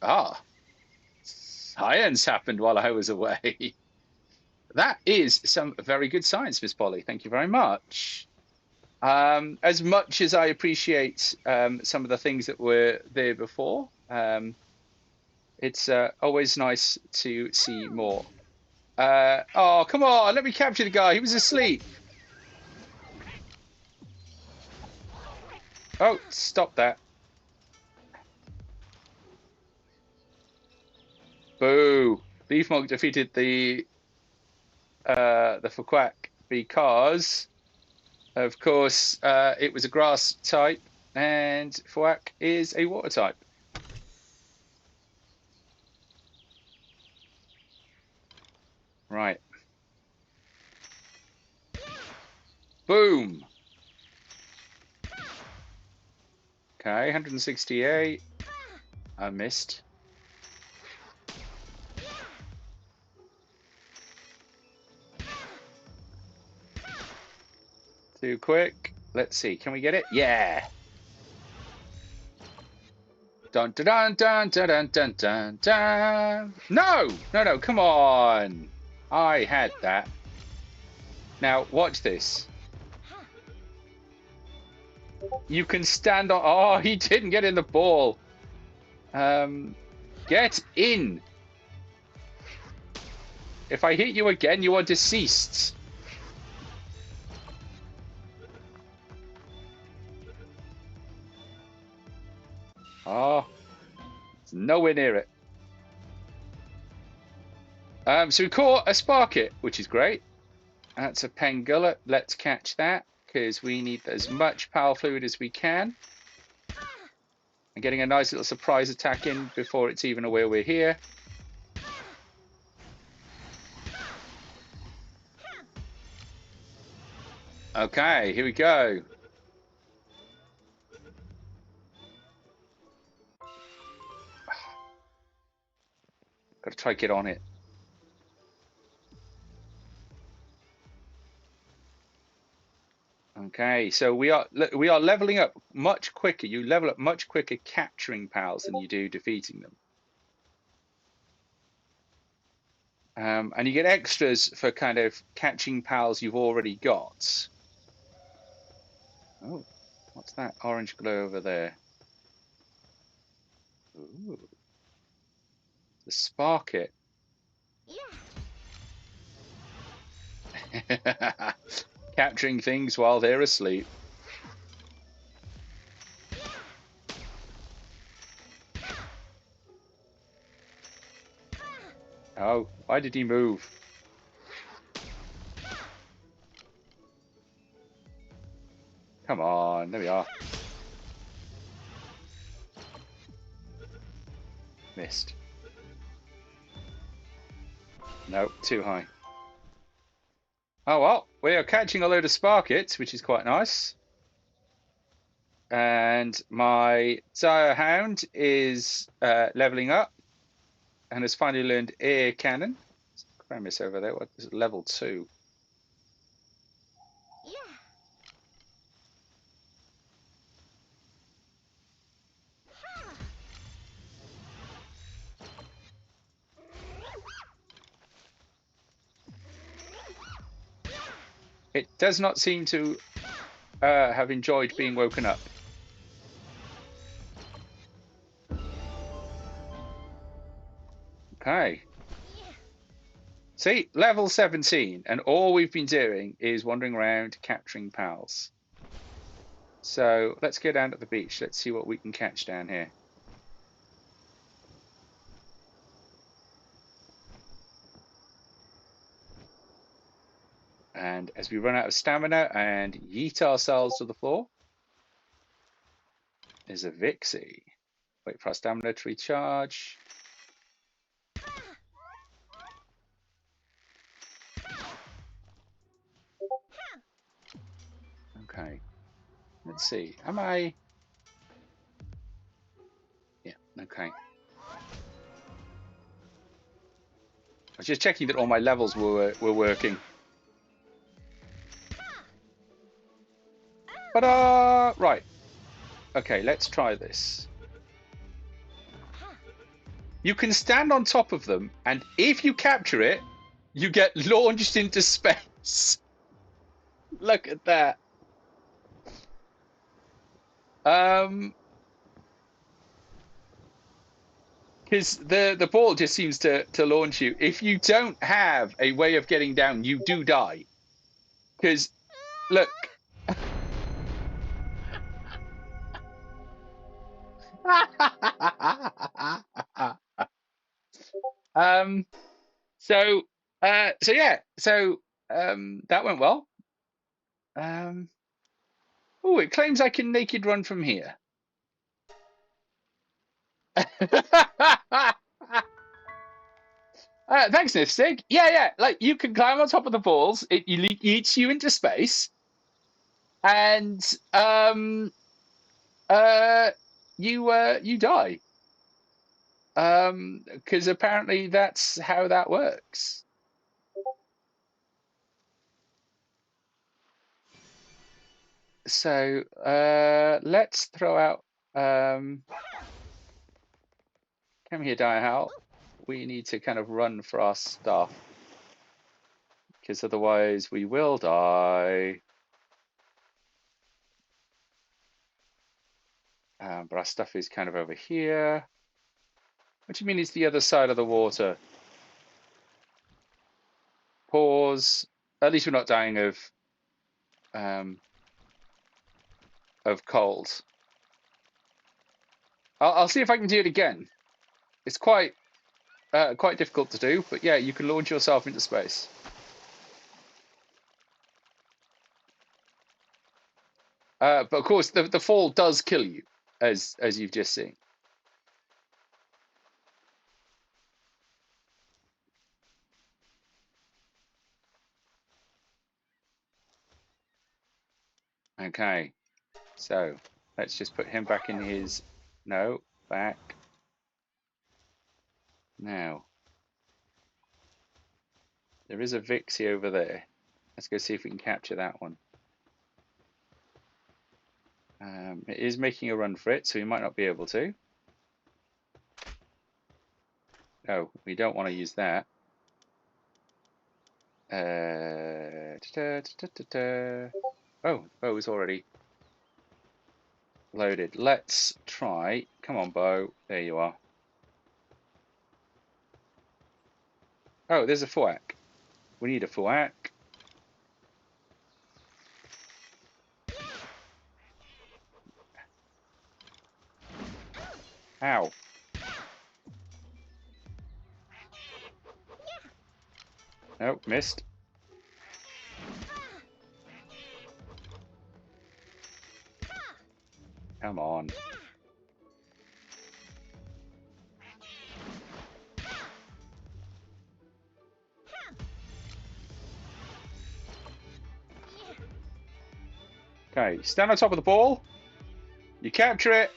Ah, science happened while I was away. That is some very good science, Miss Polly. Thank you very much. As much as I appreciate some of the things that were there before, it's always nice to see more. Oh, come on, let me capture the guy. He was asleep. Oh, stop that. Boo. Beef Monk defeated the Fuquack because, of course, it was a grass type and Fuquack is a water type. Right. Boom. Okay, 168. I missed. Too quick. Let's see. Can we get it? Yeah. Dun dun dun dun dun dun dun dun. No, no, no. Come on. I had that. Now watch this. You can stand on. Oh, he didn't get in the ball. Get in. If I hit you again, you are deceased. Oh, it's nowhere near it. So we caught a Sparkit, which is great. That's a Pangullet. Let's catch that because we need as much power fluid as we can. And getting a nice little surprise attack in before it's even aware we're here. Okay, here we go. Got to try to get on it. Okay, so we are leveling up much quicker. You level up much quicker capturing pals than you do defeating them. And you get extras for kind of catching pals you've already got. Oh, what's that orange glow over there? Ooh, the Sparkit. Yeah. Capturing things while they're asleep. Oh, why did he move? Come on, there we are. Missed. Nope, too high. Oh well, we are catching a load of Sparkits, which is quite nice. And my Dire Hound is leveling up and has finally learned air cannon. Premise over there. What is it? Level 2. It does not seem to have enjoyed being woken up. Okay. See, level 17, and all we've been doing is wandering around capturing pals. So let's go down to the beach. Let's see what we can catch down here. And as we run out of stamina and yeet ourselves to the floor, there's a Vixie. Wait for our stamina to recharge. Okay. Let's see. Am I? Yeah, okay. I was just checking that all my levels were working. Ta-da! Right. Okay, let's try this. You can stand on top of them, and if you capture it, you get launched into space. Look at that. Because the ball just seems to launch you. If you don't have a way of getting down, you do die. Because look. um. So yeah. So that went well. Oh, it claims I can naked run from here. Thanks, Nifstig. Yeah. Like you can climb on top of the balls. It eats you into space, and you die. Because apparently that's how that works. So let's throw out. Come here, Diehal. We need to kind of run for our stuff, because otherwise we will die. But our stuff is kind of over here. What do you mean it's the other side of the water? Pause. At least we're not dying of cold. I'll see if I can do it again. It's quite difficult to do, but yeah, you can launch yourself into space. But of course, the fall does kill you, as you've just seen. Okay, so let's just put him back in his... No, back. Now, there is a Vixie over there. Let's go see if we can capture that one. It is making a run for it, so we might not be able to. Oh, we don't want to use that. Oh, bow is already loaded. Let's try. Come on, bow. There you are. Oh, there's a Fuak. We need a Fuak. Ow. Nope, missed. Come on. Okay, stand on top of the ball. You capture it.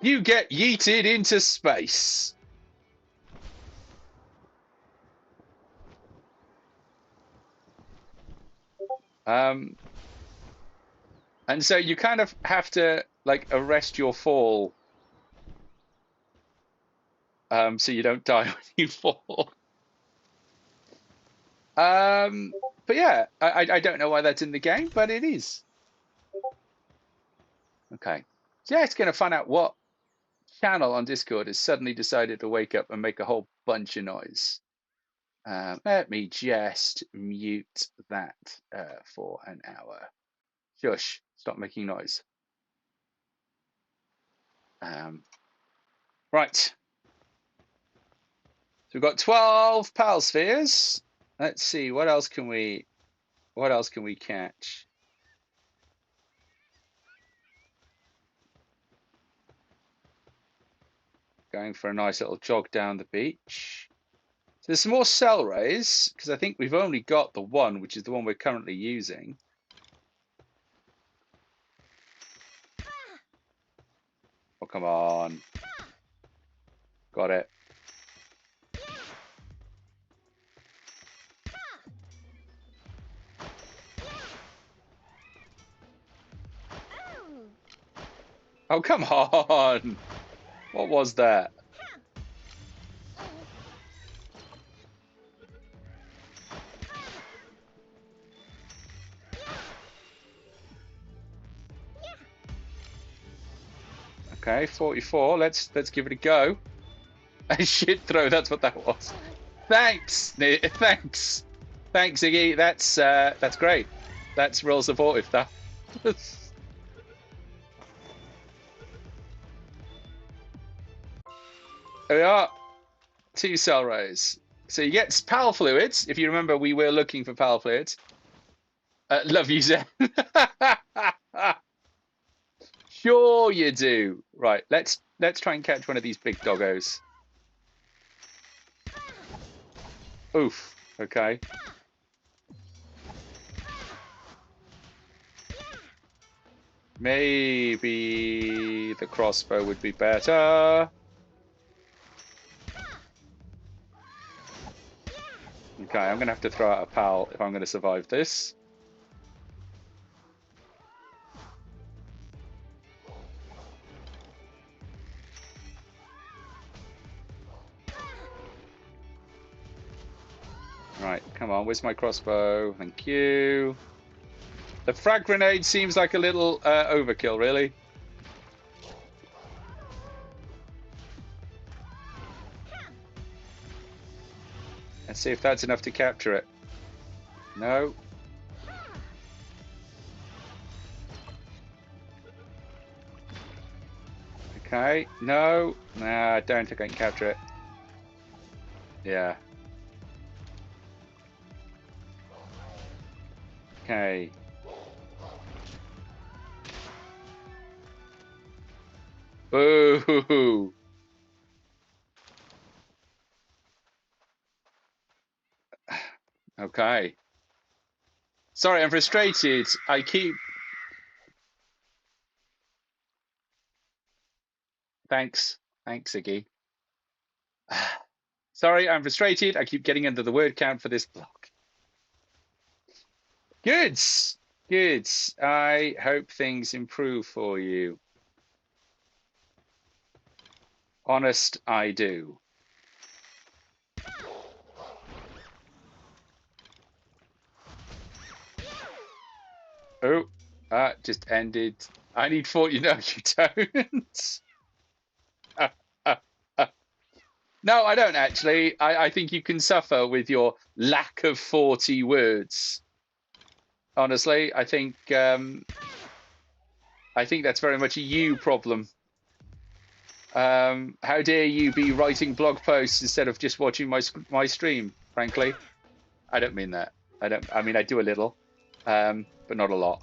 You get yeeted into space. And so you kind of have to like arrest your fall, so you don't die when you fall. But yeah, I don't know why that's in the game, but it is. Okay, so yeah, it's going to find out what channel on Discord has suddenly decided to wake up and make a whole bunch of noise. Let me just mute that for an hour. Shush, stop making noise. Right. So we've got 12 PAL spheres. Let's see, what else can we catch? Going for a nice little jog down the beach. So there's some more cell rays, because I think we've only got the one, which is the one we're currently using. Oh, come on. Got it. Oh, come on. What was that? Okay, 44. Let's give it a go. A shit throw. That's what that was. Thanks, thanks, Iggy. That's great. That's real supportive. That. There we are. 2 cell rays. So you get PAL fluids. If you remember, we were looking for PAL fluids. Love you, Zen. Sure you do. Right, let's try and catch one of these big doggos. Oof. Okay. Maybe the crossbow would be better. Okay, I'm gonna have to throw out a PAL if I'm gonna survive this. Right, come on, where's my crossbow? Thank you. The frag grenade seems like a little overkill, really. Let's see if that's enough to capture it. No. Okay, no. Nah, I don't think I can capture it. Yeah. Okay. Boo! Okay. Sorry, I'm frustrated. I keep... Thanks. Thanks, Iggy. Sorry, I'm frustrated. I keep getting under the word count for this block. Good. Good. I hope things improve for you. Honest, I do. Oh, that just ended. I need 40. No, you don't. No, I don't actually. I think you can suffer with your lack of 40 words. Honestly, I think that's very much a you problem. How dare you be writing blog posts instead of just watching my stream? Frankly, I don't mean that. I mean I do a little, but not a lot.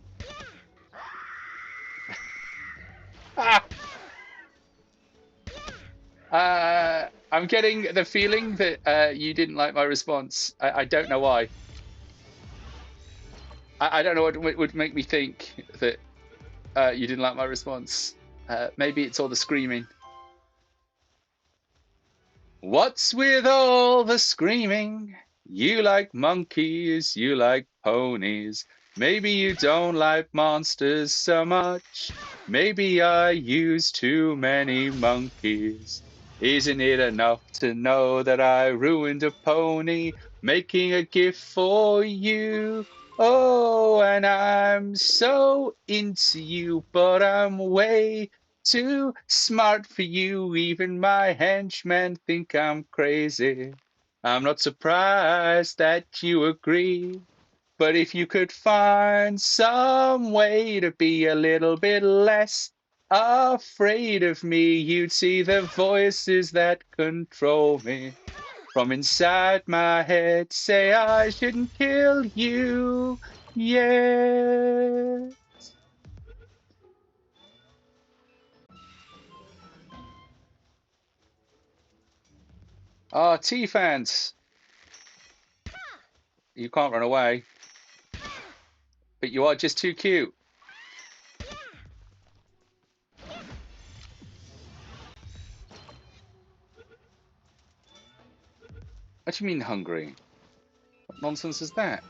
I'm getting the feeling that you didn't like my response. I don't know why. I don't know what would make me think that you didn't like my response. Maybe it's all the screaming. What's with all the screaming? You like monkeys, you like ponies. Maybe you don't like monsters so much. Maybe I use too many monkeys. Isn't it enough to know that I ruined a pony making a gift for you? Oh, and I'm so into you, but I'm way too smart for you. Even my henchmen think I'm crazy. I'm not surprised that you agree. But if you could find some way to be a little bit less afraid of me, you'd see the voices that control me from inside my head say I shouldn't kill you. Yeah. Ah, T-fans. You can't run away. But you are just too cute. What do you mean hungry? What nonsense is that?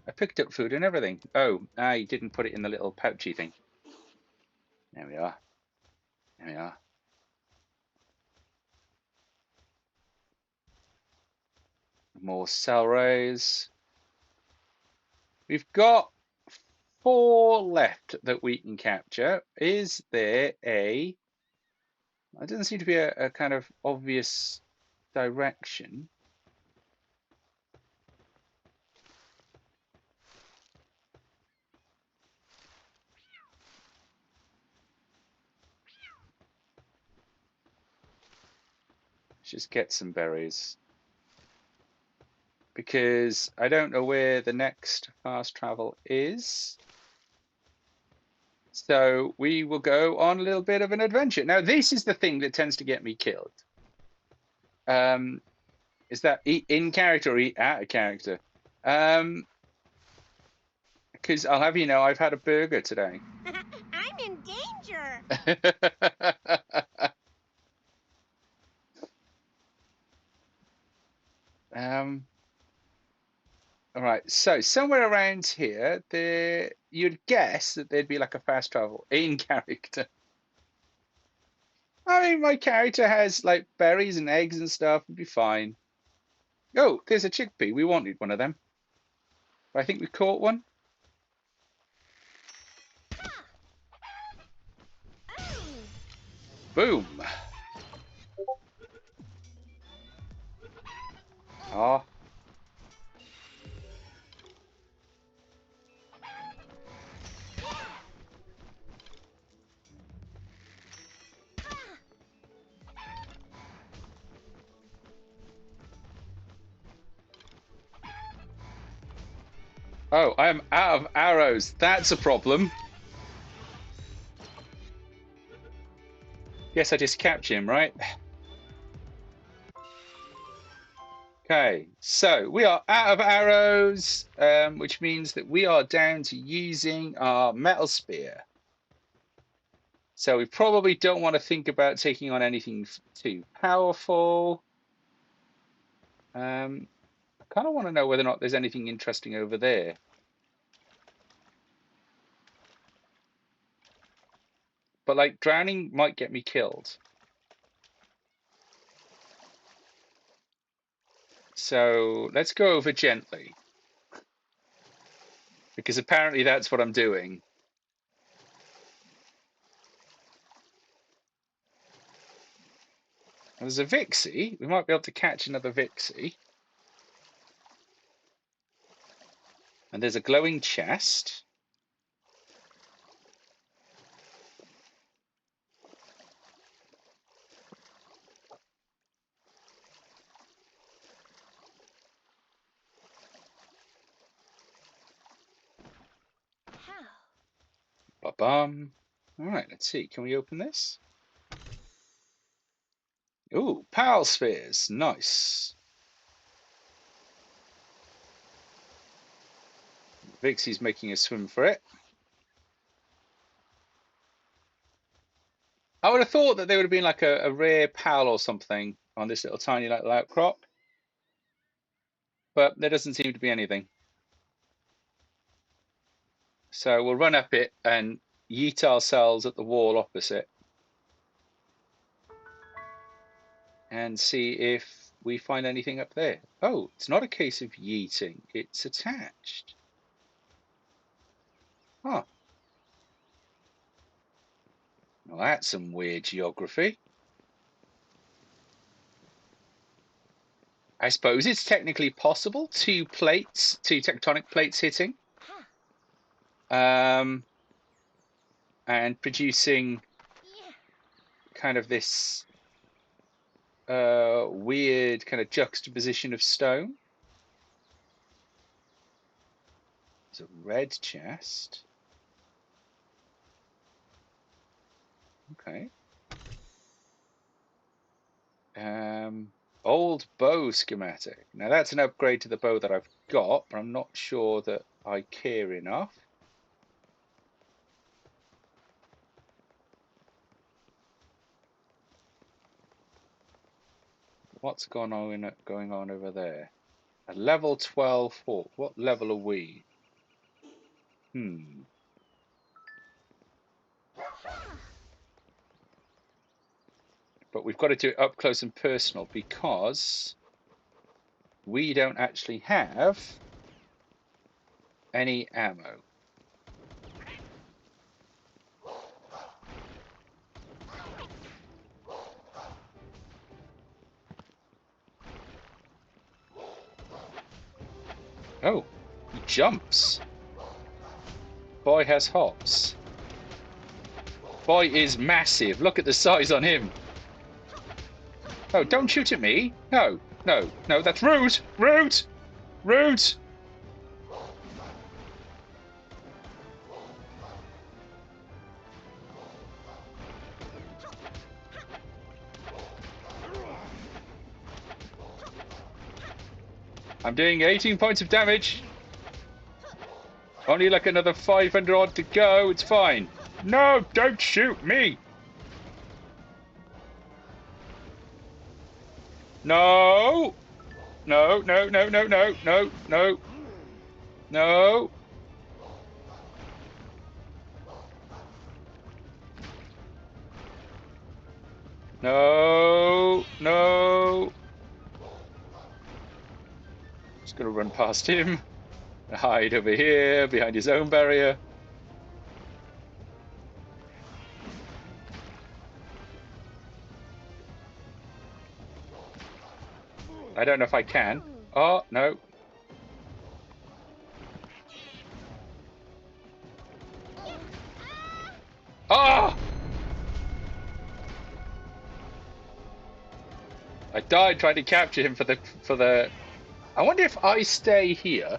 I picked up food and everything. Oh, I didn't put it in the little pouchy thing. There we are. more cell rays. We've got 4 left that we can capture. Is there a... There doesn't seem to be a kind of obvious direction. Let's just get some berries. Because I don't know where the next fast travel is. So we will go on a little bit of an adventure. Now, this is the thing that tends to get me killed. Is that in character or out of character? Because I'll have you know, I've had a burger today. I'm in danger. All right, so somewhere around here, you'd guess that there'd be like a fast travel in character. I mean, my character has like berries and eggs and stuff. It'd be fine. Oh, there's a chickpea. We wanted one of them. I think we caught one. Boom. Oh. Oh, I am out of arrows. That's a problem. Guess I just capture him, right? Okay, so we are out of arrows, which means that we are down to using our metal spear. So we probably don't want to think about taking on anything too powerful. I kind of want to know whether or not there's anything interesting over there. But like drowning might get me killed. So let's go over gently. Because apparently that's what I'm doing. There's a Vixie. We might be able to catch another Vixie. And there's a glowing chest. Ba-bum. All right, let's see. Can we open this? Ooh, PAL spheres. Nice. Vixie's making a swim for it. I would have thought that there would have been like a rare PAL or something on this little tiny little outcrop. But there doesn't seem to be anything. So we'll run up it and yeet ourselves at the wall opposite. And see if we find anything up there. Oh, it's not a case of yeeting. It's attached. Huh. Well, that's some weird geography. I suppose it's technically possible. Two tectonic plates hitting. And producing kind of this weird kind of juxtaposition of stone. There's a red chest. Okay. Old bow schematic. Now that's an upgrade to the bow that I've got, but I'm not sure that I care enough. What's going on over there? A level 12 hawk. What level are we? But we've got to do it up close and personal because we don't actually have any ammo. Oh, he jumps. Boy has hops. Boy is massive. Look at the size on him. Oh, don't shoot at me. No, no, no, that's rude. Rude. Rude. I'm doing 18 points of damage. Only like another 500 odd to go. It's fine. No, don't shoot me. No. No, no, no, no, no, no, no. No. No. No. Just gonna run past him. Hide over here behind his own barrier. I don't know if I can. Oh, no. Ah! I died trying to capture him for the. I wonder if I stay here.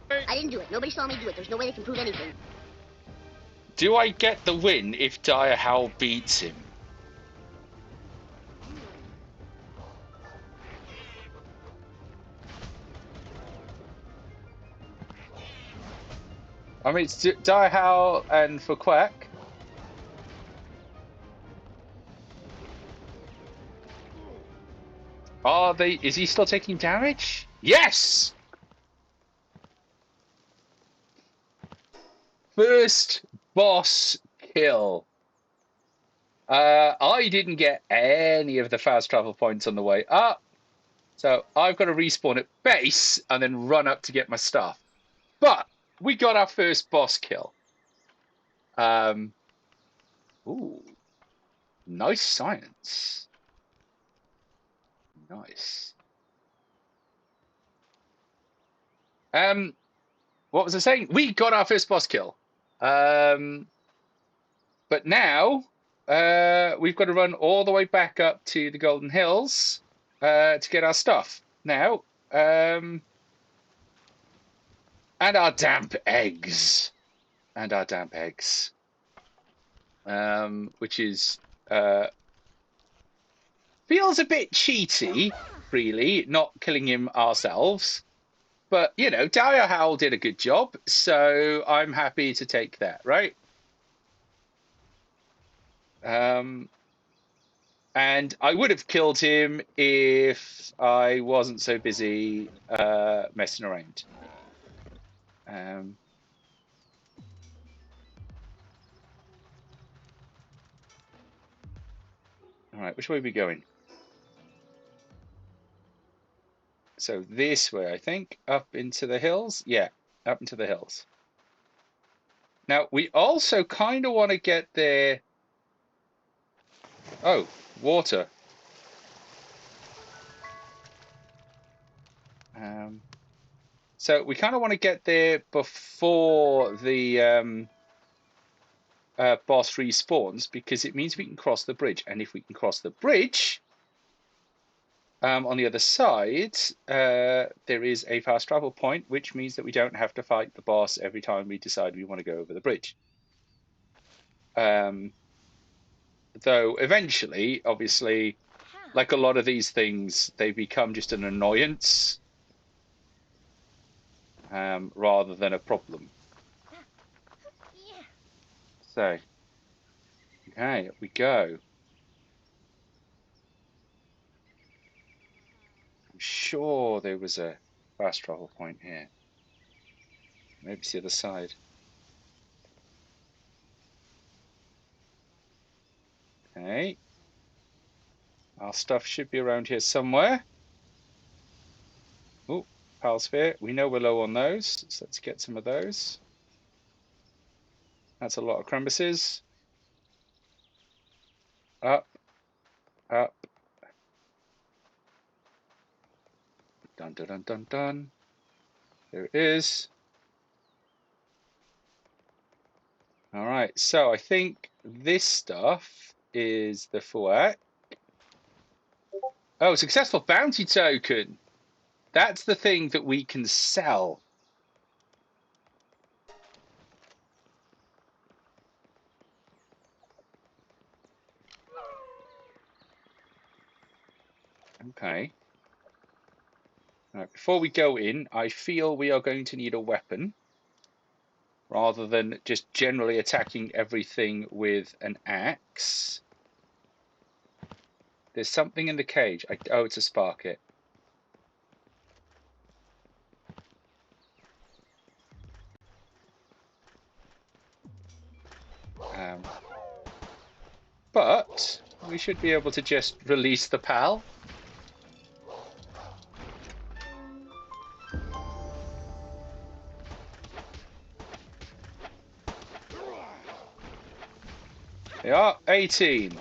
I didn't do it. Nobody saw me do it. There's no way they can prove anything. Do I get the win if Dire Howl beats him? I mean, it's Dire Howl and for Quack. Are they? Is he still taking damage? Yes! First boss kill. I didn't get any of the fast travel points on the way up. So I've got to respawn at base and then run up to get my stuff. But we got our first boss kill. Ooh. Nice science. Nice. What was I saying? We got our first boss kill. But now we've got to run all the way back up to the Golden Hills to get our stuff. Now, and our damp eggs. And our damp eggs. Which is feels a bit cheaty, really, not killing him ourselves. But, you know, Dire Howl did a good job, so I'm happy to take that, right? And I would have killed him if I wasn't so busy messing around. All right, which way are we going? So this way, I think, up into the hills. Yeah, up into the hills. Now, we also kind of want to get there. Oh, water. So we kind of want to get there before the boss respawns, because it means we can cross the bridge. And if we can cross the bridge, on the other side, there is a fast travel point, which means that we don't have to fight the boss every time we decide we want to go over the bridge. Though eventually, obviously, like a lot of these things, they become just an annoyance rather than a problem. So, okay, up we go. I'm sure there was a fast travel point here. Maybe it's the other side. Okay. Our stuff should be around here somewhere. PalSphere. We know we're low on those, so let's get some of those. That's a lot of Crumbuses. Up, up. Dun, dun, dun, dun, dun. There it is. All right, so I think this stuff is the FUAC. Oh, successful bounty token. That's the thing that we can sell. Okay. All right, before we go in, I feel we are going to need a weapon rather than just generally attacking everything with an axe. There's something in the cage. Oh, it's a Sparkit. But we should be able to just release the PAL. They are 18.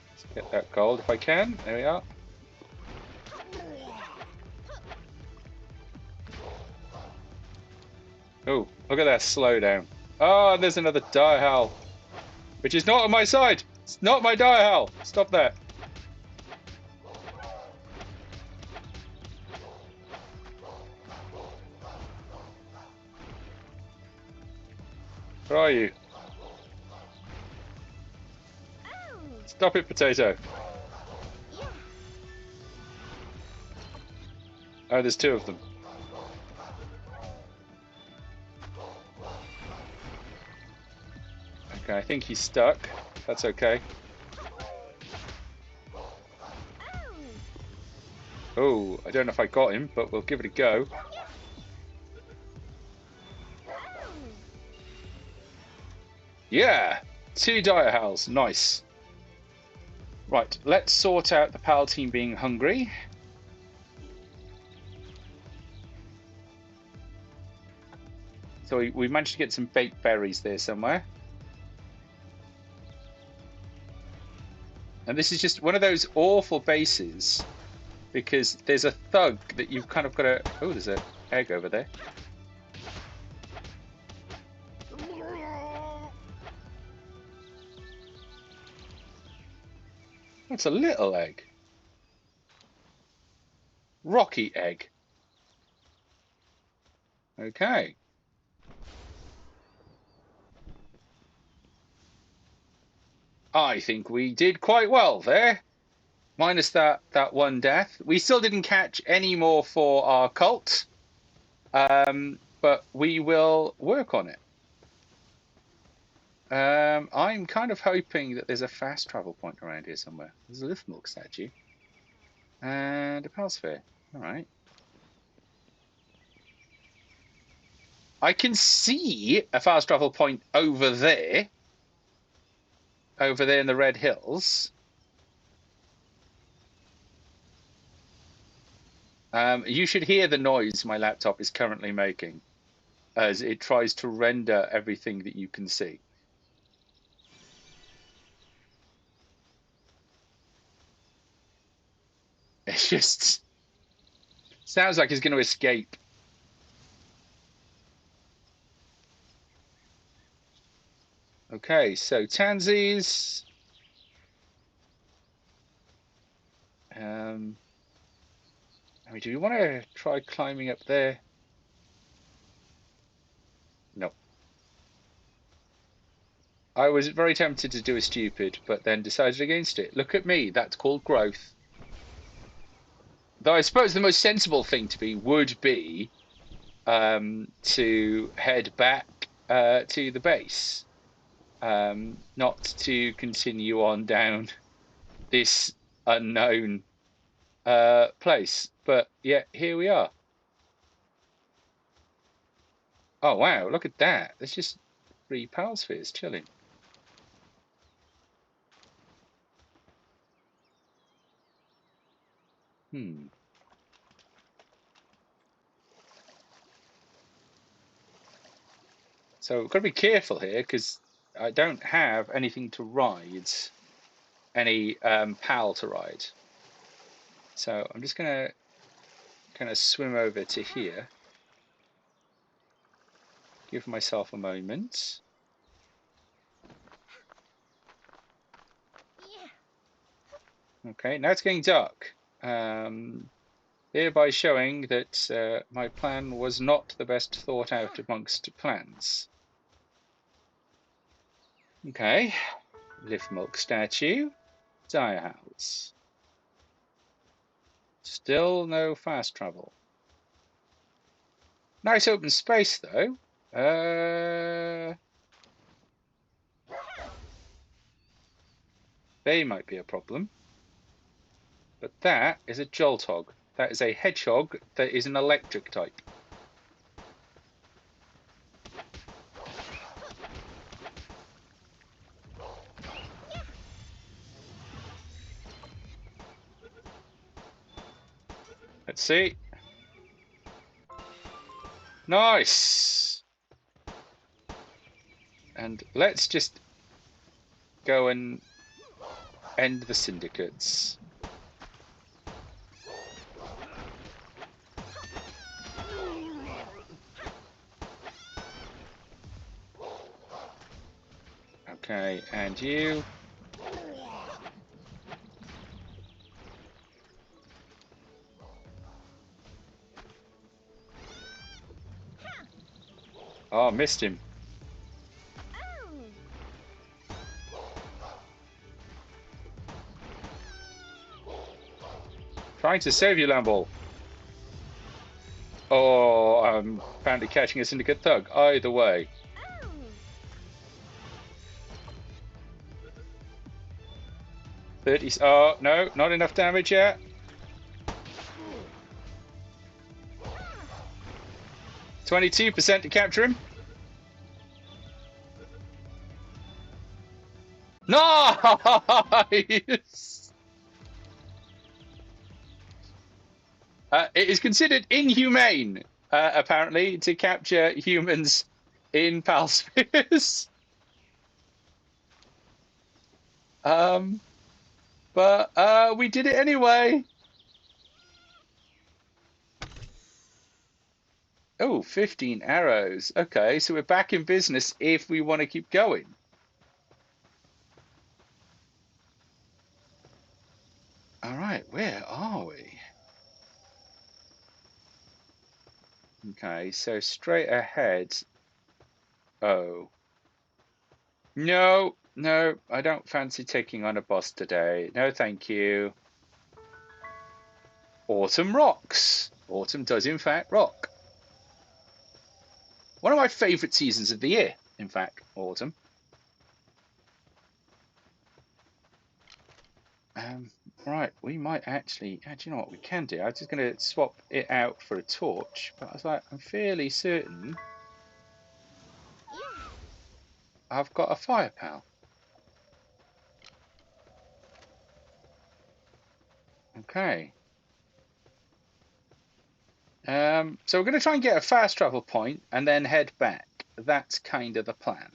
Let's get that gold if I can. There we are. Oh, look at that slowdown. Oh, and there's another Direhowl, which is not on my side. It's not my Direhowl. Stop that. Where are you? Stop it, Potato. Oh, there's two of them. Okay, I think he's stuck. That's okay. Oh, I don't know if I got him, but we'll give it a go. Yeah! 2 Direhowls. Nice. Right, let's sort out the PAL team being hungry. So we managed to get some baked berries there somewhere. And this is just one of those awful bases because there's a thug that you've kind of got to... Oh, there's an egg over there. That's a little egg. Rocky egg. Okay. I think we did quite well there. Minus that one death. We still didn't catch any more for our cult. But we will work on it. I'm kind of hoping that there's a fast travel point around here somewhere. There's a Liftmilk statue. And a PalSphere. Alright. I can see a fast travel point over there. Over there in the Red Hills. You should hear the noise my laptop is currently making as it tries to render everything that you can see. It just sounds like it's going to escape. Okay, so Tansies. I mean, do you want to try climbing up there? No. I was very tempted to do a stupid, but then decided against it. Look at me, that's called growth. Though I suppose the most sensible thing to be would be to head back to the base. Not to continue on down this unknown place. But yeah, here we are. Oh wow, look at that. There's just 3 PAL spheres chilling. So we've got to be careful here because I don't have anything to ride, any PAL to ride. So I'm just gonna kind of swim over to here. Give myself a moment. Okay, now it's getting dark. Hereby showing that my plan was not the best thought out amongst plans. Okay, lift milk statue, dire house. Still no fast travel. Nice open space though. They might be a problem. But that is a Jolthog. That is a hedgehog that is an electric type. Let's see. Nice! And let's just go and end the syndicates. Okay, and you. Oh, missed him. Trying to save you, Lamball. Oh, I'm apparently catching a syndicate thug. Either way. Oh, no, not enough damage yet. 22% to capture him. Nice! It is considered inhumane, apparently, to capture humans in PAL spheres. But we did it anyway. Oh, 15 arrows. Okay, so we're back in business if we want to keep going. All right, where are we? Okay, so straight ahead. Oh. No, no, I don't fancy taking on a boss today. No, thank you. Autumn rocks. Autumn does, in fact, rock. One of my favourite seasons of the year, in fact, autumn. Right, we might actually, do you know what we can do? I was just going to swap it out for a torch, but I was like, I'm fairly certain I've got a fire pal. Okay. So we're going to try and get a fast travel point and then head back. That's kind of the plan.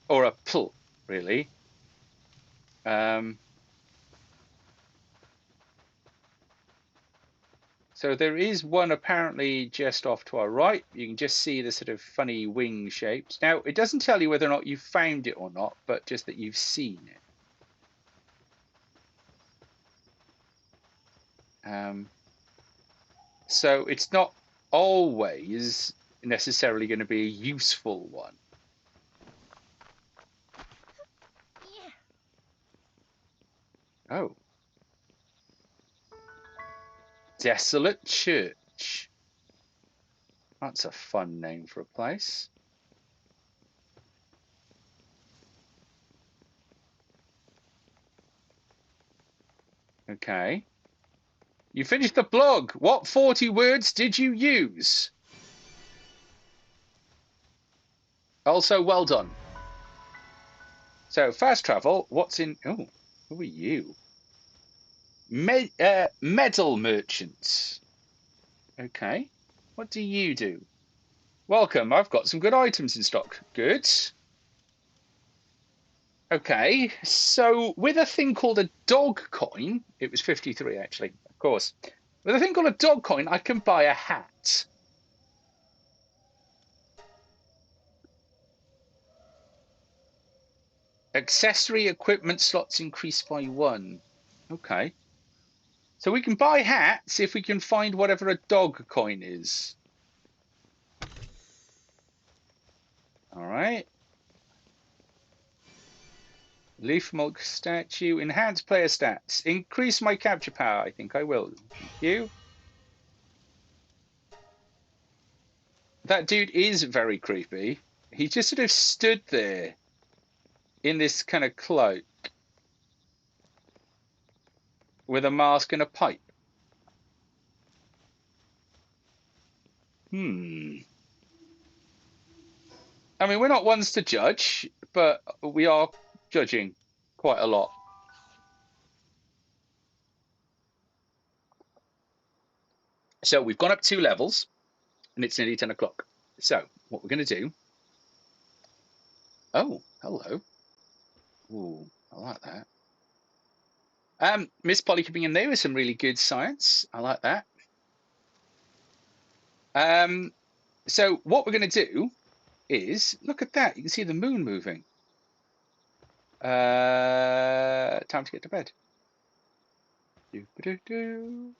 Or a pull, really. So there is one apparently just off to our right. You can just see the sort of funny wing shapes. Now, it doesn't tell you whether or not you've found it or not, but just that you've seen it. So it's not always necessarily going to be a useful one. Oh. Desolate Church. That's a fun name for a place. Okay. You finished the blog. What 40 words did you use? Also, well done. So, fast travel. What's in... Oh, who are you? Medal merchants. Okay. What do you do? Welcome. I've got some good items in stock. Good. Okay. So, with a thing called a dog coin, it was 53 actually, of course. With a thing called a dog coin, I can buy a hat. Accessory equipment slots increased by 1. Okay. So we can buy hats if we can find whatever a dog coin is. All right. Leaf milk statue. Enhance player stats. Increase my capture power. I think I will. Thank you. That dude is very creepy. He just sort of stood there in this kind of cloak with a mask and a pipe. I mean, we're not ones to judge, but we are judging quite a lot. So we've gone up 2 levels, and it's nearly 10 o'clock. So what we're going to do... Oh, hello. Ooh, I like that. Miss Polly coming in there with some really good science. I like that. So what we're going to do is, look at that. You can see the moon moving. Time to get to bed. Doo-ba-doo-doo.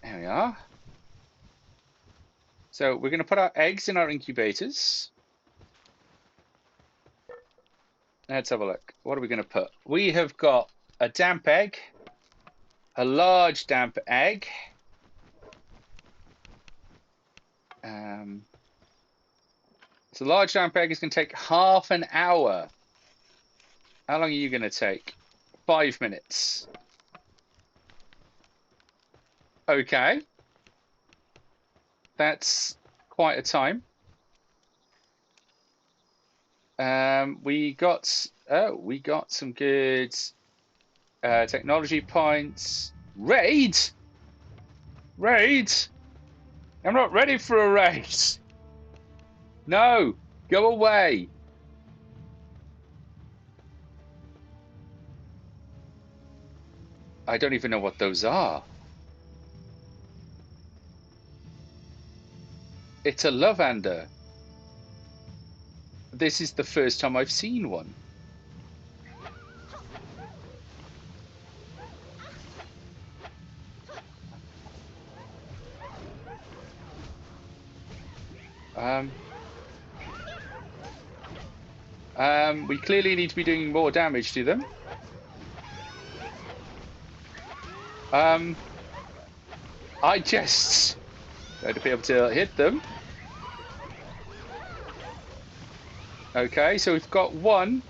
There we are. So we're going to put our eggs in our incubators. Let's have a look. What are we going to put? We have got a damp egg, a large damp egg. So large damp egg is going to take half an hour. How long are you going to take? 5 minutes. Okay. That's quite a time. We got some good technology points. Raid? I'm not ready for a raid. No, go away. I don't even know what those are. It's a lavander. This is the first time I've seen one. We clearly need to be doing more damage to them. I just going to be able to hit them. Okay, so we've got one,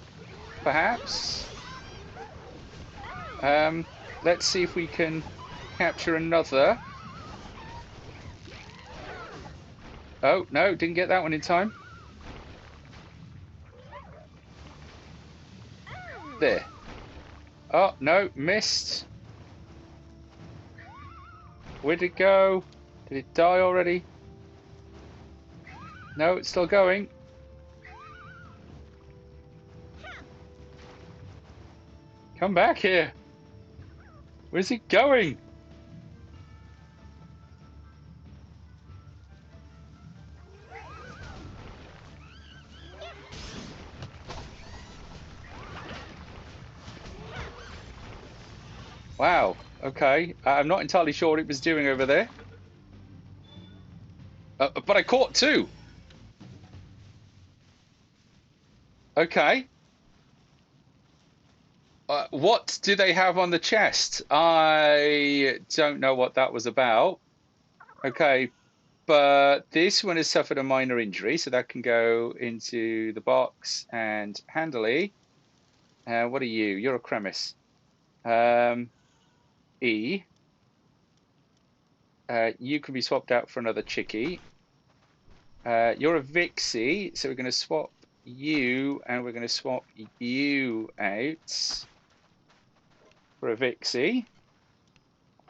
perhaps. Let's see if we can capture another. Oh, no, didn't get that one in time. There. Oh, no, missed. Where'd it go? Did it die already? No, it's still going. Come back here. Where's it going? Wow, okay. I'm not entirely sure what it was doing over there. But I caught 2. Okay. What do they have on the chest? I don't know what that was about. Okay, but this one has suffered a minor injury, so that can go into the box and handily. What are you? You're a Cremis. E. You can be swapped out for another Chickie. You're a Vixie, so we're going to swap you, and we're going to swap you out for a Vixie.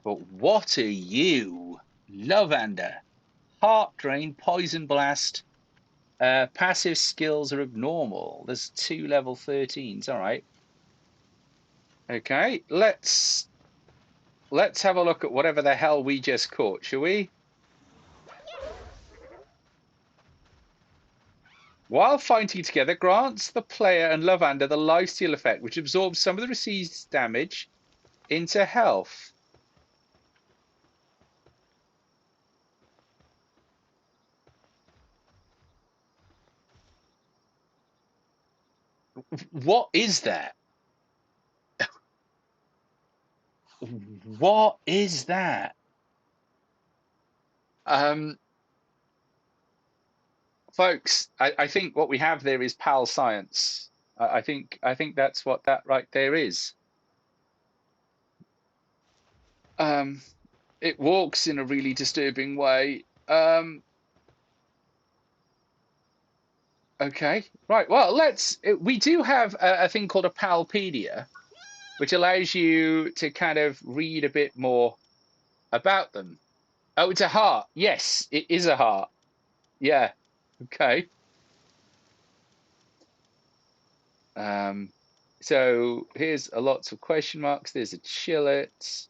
But what are you? Lovander. Heart Drain, Poison Blast. Passive skills are abnormal. There's 2 level 13s. All right. Okay, let's have a look at whatever the hell we just caught, shall we? While fighting together, grants the player and Lovander the lifesteal effect, which absorbs some of the received damage into health. What is that? What is that? Folks, I think what we have there is PAL science. I think that's what that right there is. It walks in a really disturbing way. Okay, right. Well, we do have a thing called a Palpedia, which allows you to kind of read a bit more about them. Oh, it's a heart. Yes, it is a heart. Yeah. Okay. So here's a lots of question marks. There's a Chillet.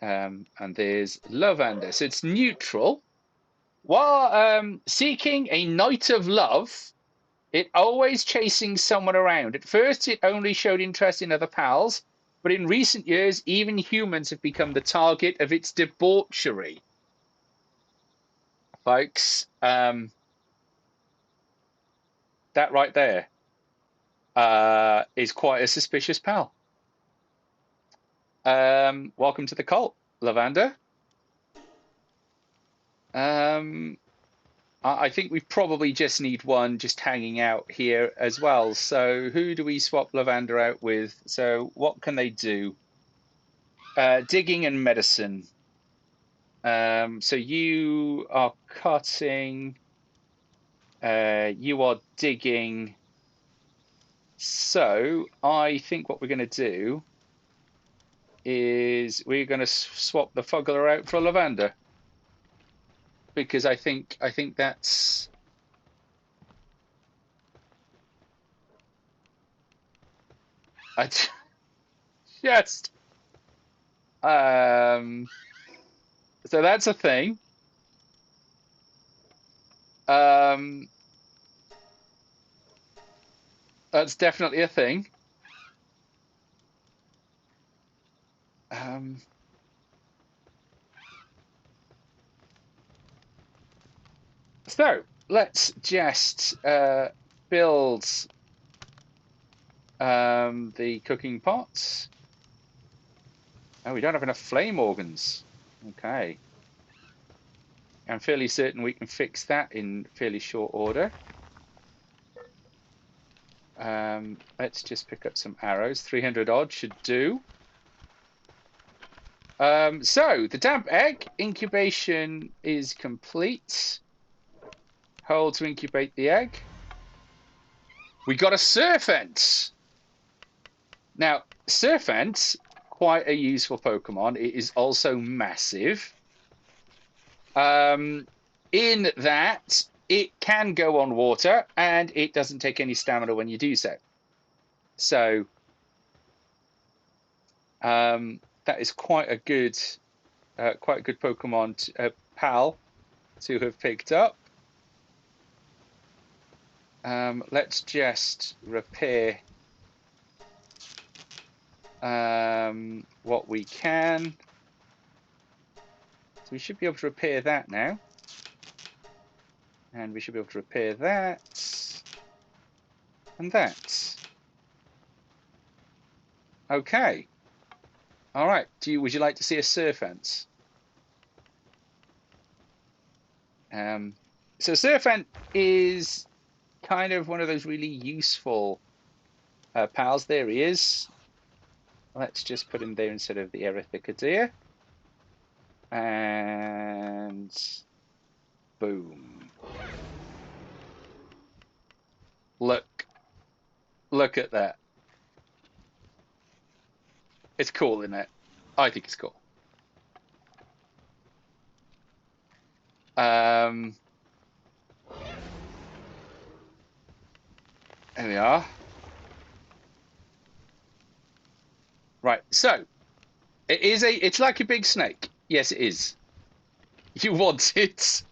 And there's Lovander. So it's neutral. While seeking a Knight of Love, it always chasing someone around. At first, it only showed interest in other pals, but in recent years, even humans have become the target of its debauchery. Folks, that right there is quite a suspicious pal. Welcome to the cult, Lavander. I think we probably just need one just hanging out here as well. So who do we swap Lavander out with? So what can they do? Digging and medicine. So you are cutting. You are digging. So I think what we're going to do is we're going to swap the Fuggler out for Lavander, because I think that's just so that's a thing. That's definitely a thing. So let's just build the cooking pots. Oh, we don't have enough flame organs. Okay. I'm fairly certain we can fix that in fairly short order. Let's just pick up some arrows. 300 odd should do. So the damp egg incubation is complete. Hold to incubate the egg. We got a Serpent. Now, Serpent, quite a useful Pokemon. It is also massive. In that it can go on water and it doesn't take any stamina when you do so. So that is quite a good Pokemon pal to have picked up. Let's just repair what we can. So we should be able to repair that now. And we should be able to repair that. And that. Okay. All right. Would you like to see a Serpent? So Serpent is kind of one of those really useful pals. There he is. Let's just put him there instead of the Erythicadea. And boom. Look at that. It's cool, isn't it? I think it's cool. There we are. Right, so it's like a big snake. Yes, it is. You want it.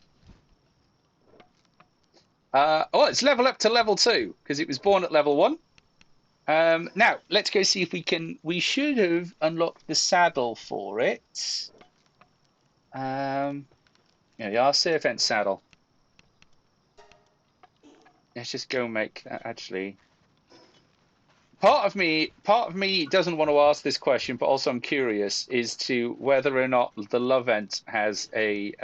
It's level up to level 2 because it was born at level 1. Now let's go see if we should have unlocked the saddle for it. There we are, Surfence saddle. Let's just go make that actually. Part of me doesn't want to ask this question, but also I'm curious as to whether or not the Lovent has the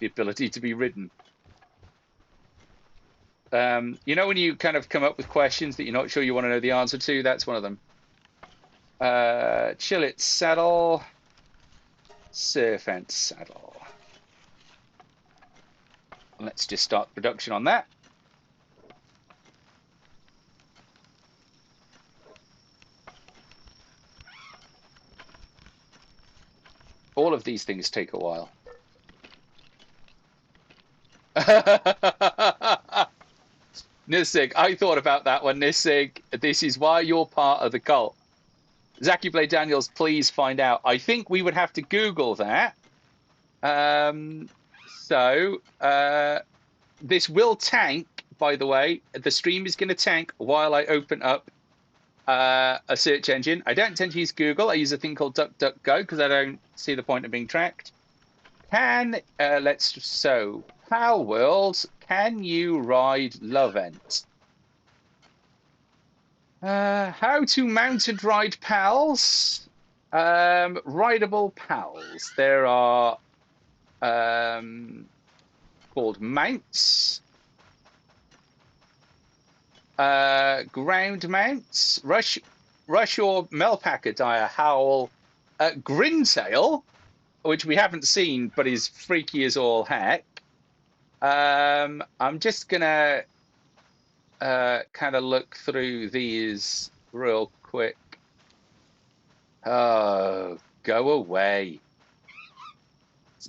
ability to be ridden. You know when you kind of come up with questions that you're not sure you want to know the answer to? That's one of them. Chillet saddle, Surfence saddle. Let's just start production on that. All of these things take a while. Nisig, I thought about that one, Nisig. This is why you're part of the cult. Zachy Blade Daniels, please find out. I think we would have to Google that. This will tank, by the way. The stream is going to tank while I open up a search engine. I don't tend to use Google. I use a thing called DuckDuckGo because I don't see the point of being tracked. PalWorld, can you ride Lovent? How to mount and ride pals? Rideable pals. There are called mounts. Ground mounts, rush or Melpacker Dire Howl, Grintail, which we haven't seen but is freaky as all heck. I'm just gonna kind of look through these real quick. Oh, go away.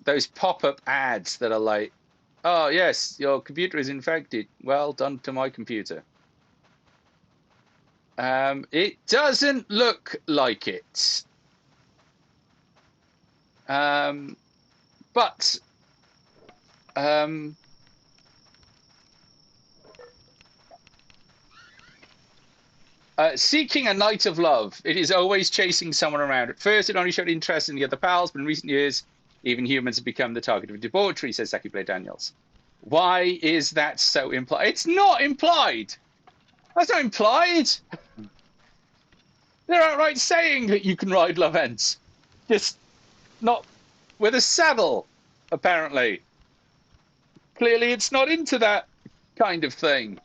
Those pop-up ads that are like, oh yes, your computer is infected. Well done to my computer. It doesn't look like it. Seeking a Knight of Love. It is always chasing someone around. At first, it only showed interest in the other pals, but in recent years, even humans have become the target of debauchery, says Zachy Blade Daniels. Why is that so implied? It's not implied! That's not implied! They're outright saying that you can ride Lovent. Just not with a saddle, apparently. Clearly it's not into that kind of thing.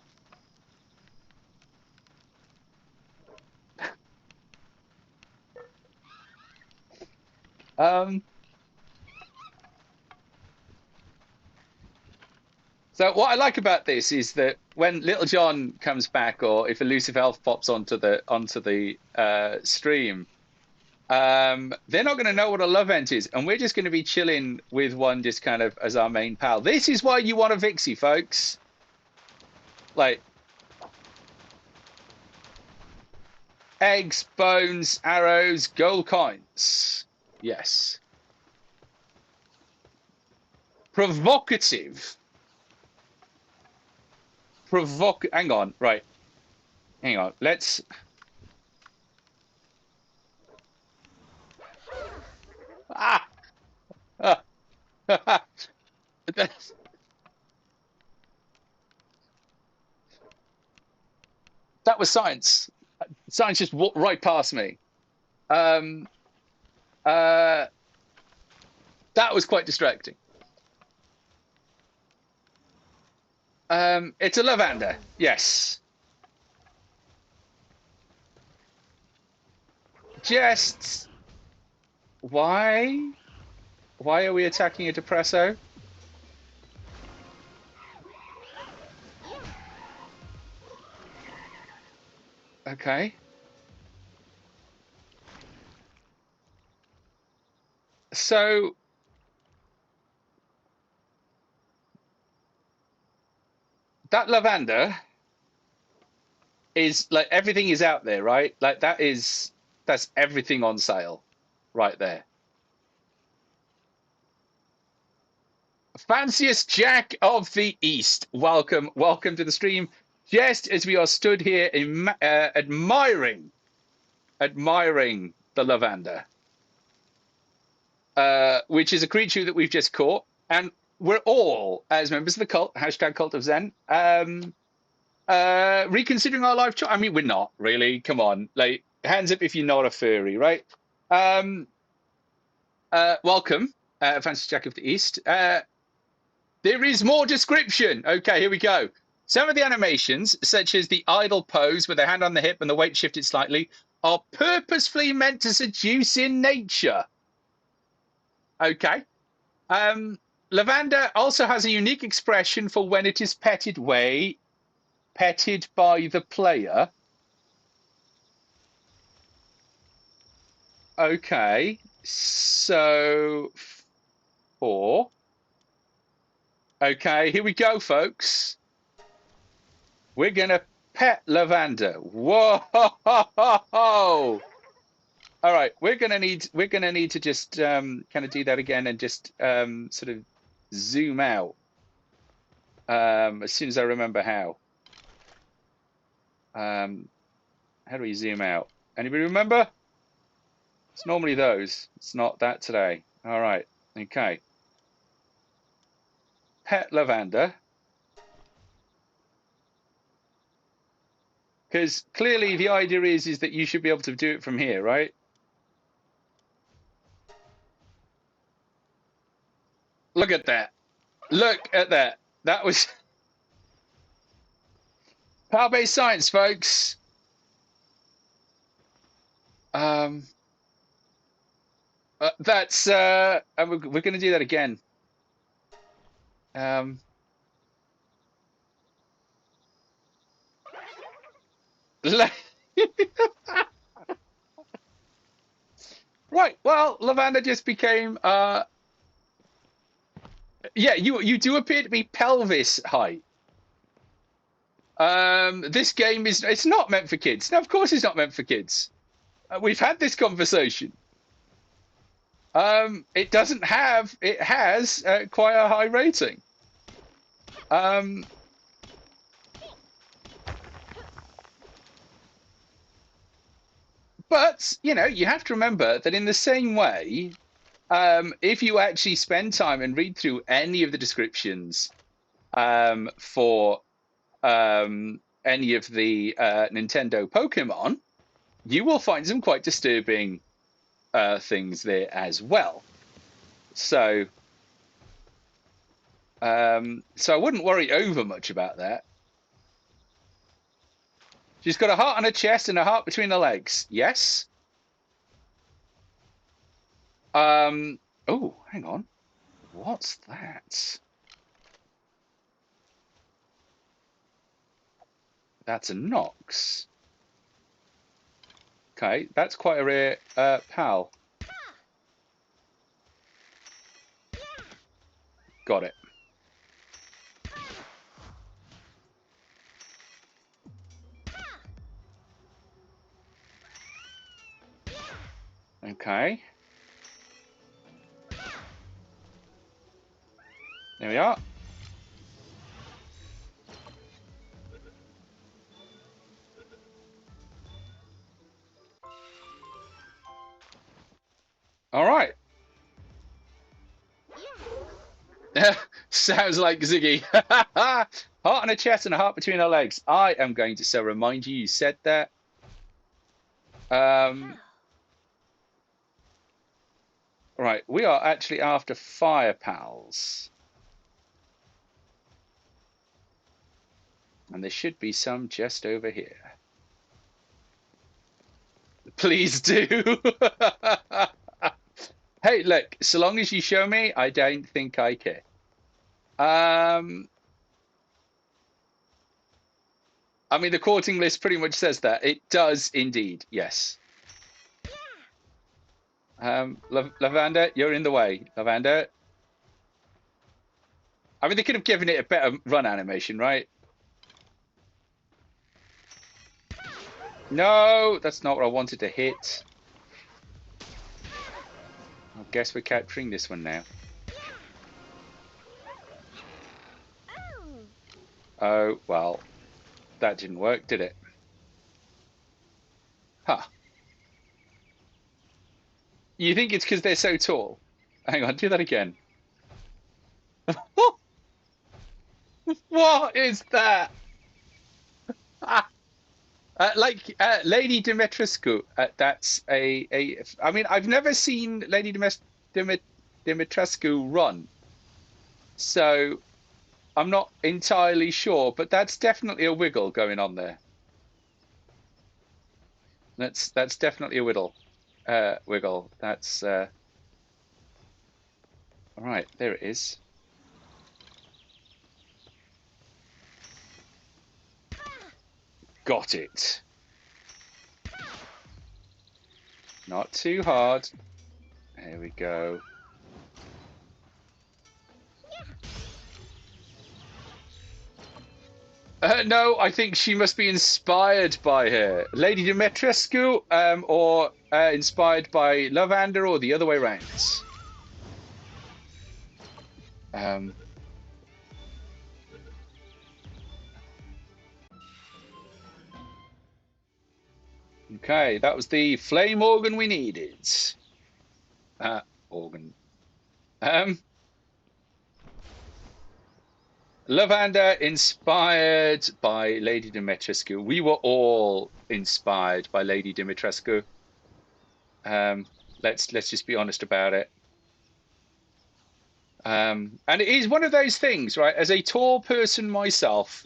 So what I like about this is that when Little John comes back, or if Elusive Elf pops onto the stream, they're not going to know what a Lovent is, and we're just going to be chilling with one just kind of as our main pal. This is why you want a Vixie, folks. Like eggs, bones, arrows, gold coins. Yes. Provocative. Hang on, right. Hang on. Let's. Ah! That was science. Science just walked right past me. That was quite distracting. It's a Lavander, yes. Jests. Why? Why are we attacking a Depresso? Okay. So that lavender is like everything is out there, right? Like that's everything on sale right there. Fanciest Jack of the East, welcome to the stream. Just as we are stood here admiring the lavender, which is a creature that we've just caught, and we're all, as members of the cult, hashtag Cult of Zen, reconsidering our life choice. I mean, we're not really. Come on, like hands up if you're not a furry, right? Welcome, Fanciest Jack of the East. There is more description. Okay, here we go. Some of the animations, such as the idle pose with the hand on the hip and the weight shifted slightly, are purposefully meant to seduce in nature. Okay. Lavender also has a unique expression for when it is petted by the player. Okay. So 4. Okay, here we go, folks. We're gonna pet Lavender. Whoa! All right, we're gonna need to just kind of do that again and just sort of zoom out as soon as I remember how. How do we zoom out? Anybody remember? It's normally those. It's not that today. All right. Okay. Pet Lavender. Because clearly the idea is that you should be able to do it from here, right? Look at that. Look at that. That was power-based science, folks. That's we're going to do that again. Right. Well, Lavender just became. Yeah, you do appear to be pelvis height. This game it's not meant for kids. No, of course it's not meant for kids. We've had this conversation. It has quite a high rating. But, you know, you have to remember that in the same way, if you actually spend time and read through any of the descriptions for any of the Nintendo Pokemon, you will find some quite disturbing things there as well. So I wouldn't worry over much about that. She's got a heart on her chest and a heart between her legs. Yes. Oh, hang on. What's that? That's a Nox. Okay, that's quite a rare pal. Got it. Okay. There we are. All right. Sounds like Ziggy. Heart on her chest and a heart between her legs. I am going to so remind you said that. Right, we are actually after fire pals. And there should be some just over here. Please do. Hey, look, so long as you show me, I don't think I care. I mean, the courting list pretty much says that. It does indeed, yes. Lavender, you're in the way. Lavender. I mean, they could have given it a better run animation, right? No, that's not what I wanted to hit. I guess we're capturing this one now. Oh, well, that didn't work, did it? Huh. You think it's because they're so tall? Hang on, do that again. What is that? Lady Dimitrescu. That's a. I mean, I've never seen Lady Dimitrescu run, so I'm not entirely sure. But that's definitely a wiggle going on there. That's definitely a wiggle. Wiggle. That's all right. There it is. Got it. Not too hard. There we go. No, I think she must be inspired by her. Lady Dimitrescu, or inspired by Lavender, or the other way around. Okay, that was the flame organ we needed. Organ. Lavender inspired by Lady Dimitrescu. We were all inspired by Lady Dimitrescu. Let's just be honest about it. And it is one of those things, right? As a tall person myself,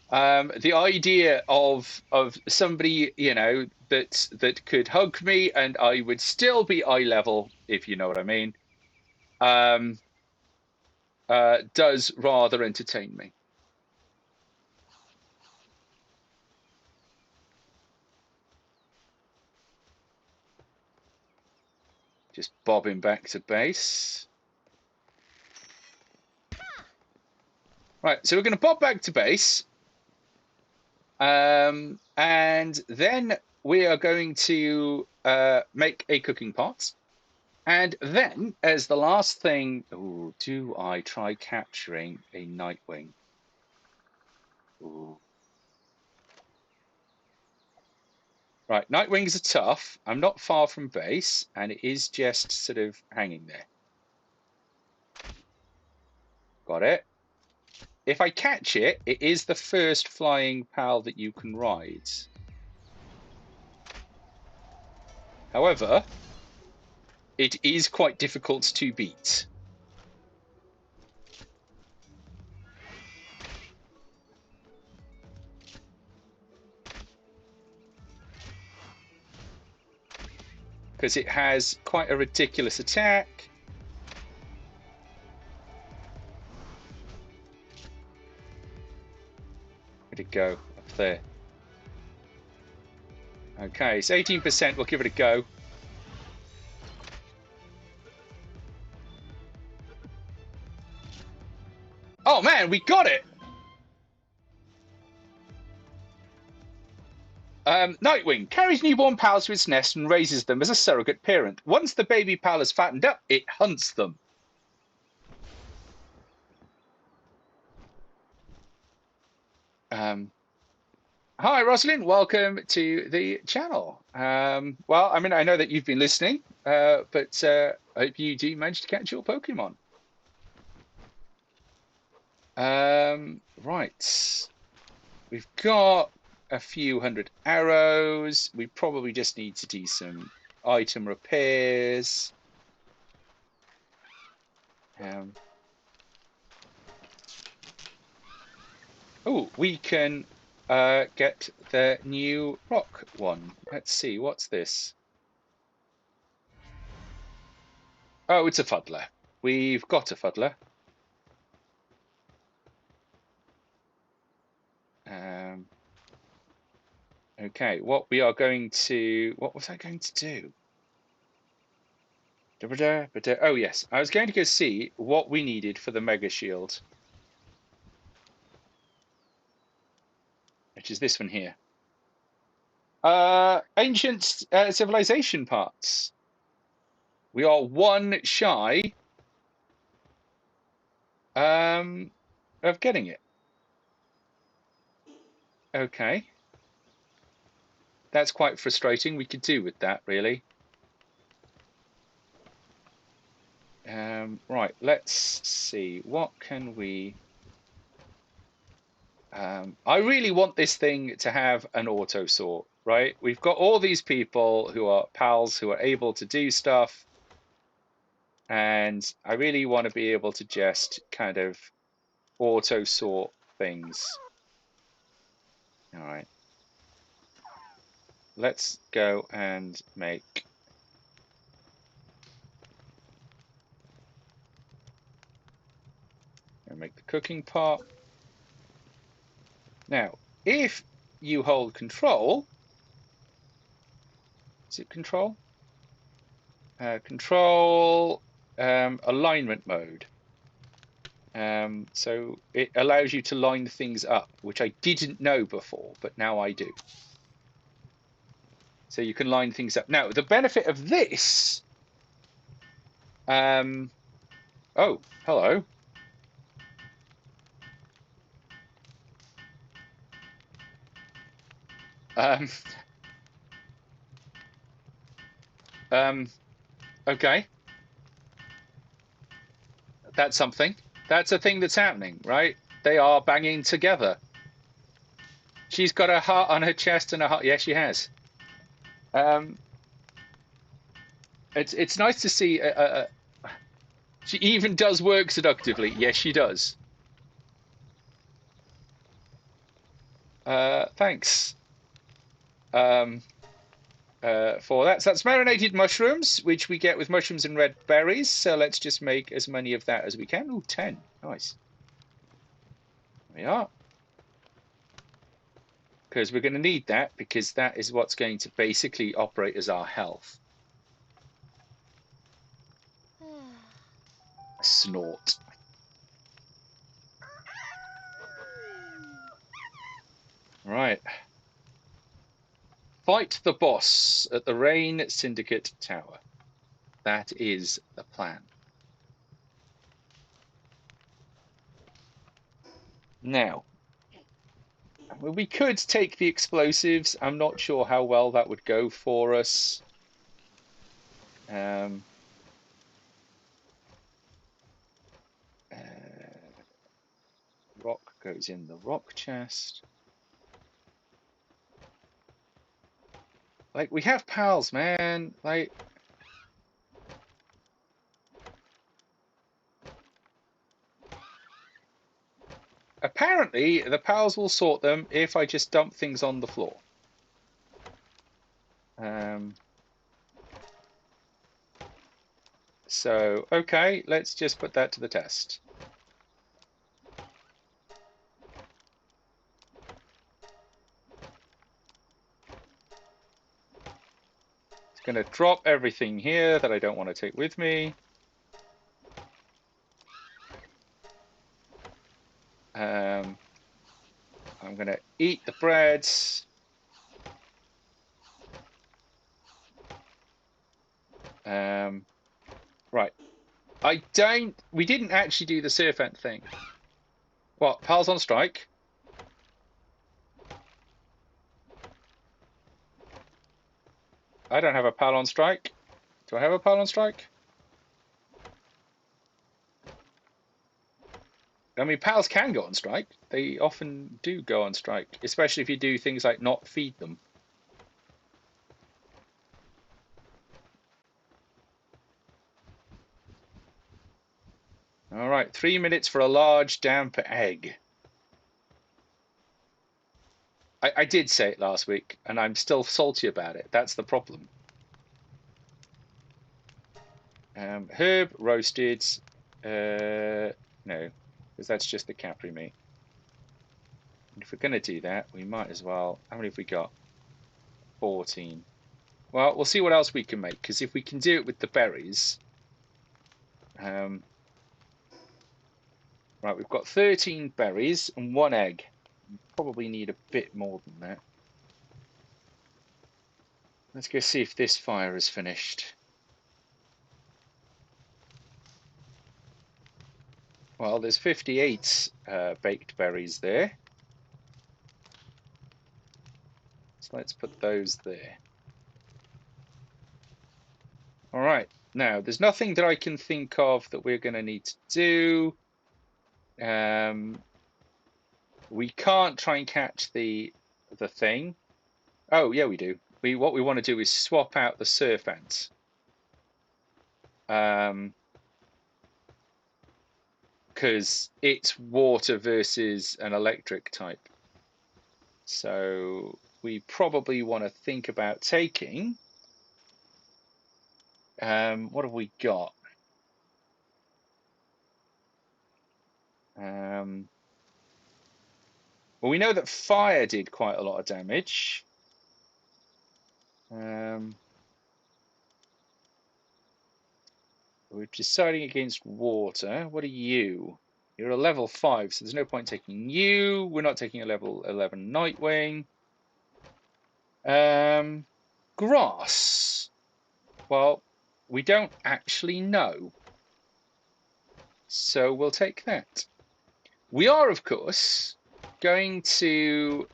the idea of somebody, you know, that could hug me and I would still be eye level, if you know what I mean, does rather entertain me. Just bobbing back to base. Right, so we're going to bob back to base. And then we are going to make a cooking pot. And then, as the last thing, ooh, do I try capturing a Nightwing? Ooh. Right, Nightwings are tough. I'm not far from base, and it is just sort of hanging there. Got it. If I catch it, it is the first flying PAL that you can ride. However, it is quite difficult to beat. Because it has quite a ridiculous attack. Where'd it go? Up there. Okay, it's 18%. We'll give it a go. Oh man, we got it! Nightwing carries newborn pals to its nest and raises them as a surrogate parent. Once the baby pal is fattened up, it hunts them. Hi, Rosalind. Welcome to the channel. Well, I mean, I know that you've been listening, but I hope you do manage to catch your Pokemon. Right. We've got a few hundred arrows. We probably just need to do some item repairs. Oh, we can get the new rock one. Let's see, what's this? Oh, it's a fuddler. We've got a fuddler. Okay, what we are going to... What was I going to do? Oh, yes. I was going to go see what we needed for the Mega Shield. Which is this one here. Ancient civilization parts. We are one shy of getting it. Okay. That's quite frustrating. We could do with that, really. Right, let's see. What can we... I really want this thing to have an auto sort, right? We've got all these people who are pals who are able to do stuff. And I really want to be able to just kind of auto sort things. All right. Let's go and make... the cooking pot. Now, if you hold control, is it control? Control alignment mode. So it allows you to line things up, which I didn't know before, but now I do. So you can line things up. Now, the benefit of this... oh, hello. Okay. That's something. That's a thing that's happening, right? They are banging together. She's got a heart on her chest and a heart. Yes, she has. It's nice to see. She even does work seductively. Yes, she does. Thanks. For that. So that's marinated mushrooms, which we get with mushrooms and red berries. So let's just make as many of that as we can. Ooh, 10. Nice. There we are. Because we're going to need that, because that is what's going to basically operate as our health. Snort. Right. Fight the boss at the Rain Syndicate Tower. That is the plan. Now, we could take the explosives. I'm not sure how well that would go for us. Rock goes in the rock chest. Like, we have pals, man. Like... Apparently, the pals will sort them if I just dump things on the floor. So, okay, let's just put that to the test. It's going to drop everything here that I don't want to take with me. I'm going to eat the breads. Right. We didn't actually do the Serpent thing. What, pals on strike? I don't have a pal on strike. Do I have a pal on strike? I mean, pals can go on strike. They often do go on strike, especially if you do things like not feed them. All right, 3 minutes for a large damp egg. I did say it last week, and I'm still salty about it. That's the problem. Herb roasted. No, because that's just the Capri meat. And if we're going to do that, we might as well. How many have we got? 14. Well, we'll see what else we can make, because if we can do it with the berries. Right, we've got 13 berries and 1 egg. We probably need a bit more than that. Let's go see if this fire is finished. Well, there's 58 baked berries there. So let's put those there. All right. Now, there's nothing that I can think of that we're going to need to do. We can't try and catch the thing. Oh, yeah, we do. What we want to do is swap out the surf ants. Because it's water versus an electric type. So we probably want to think about taking. What have we got? Well, we know that fire did quite a lot of damage. We're deciding against water. What are you? You're a level 5, so there's no point taking you. We're not taking a level 11 Nightwing. Grass. Well, we don't actually know. So we'll take that. We are, of course, going to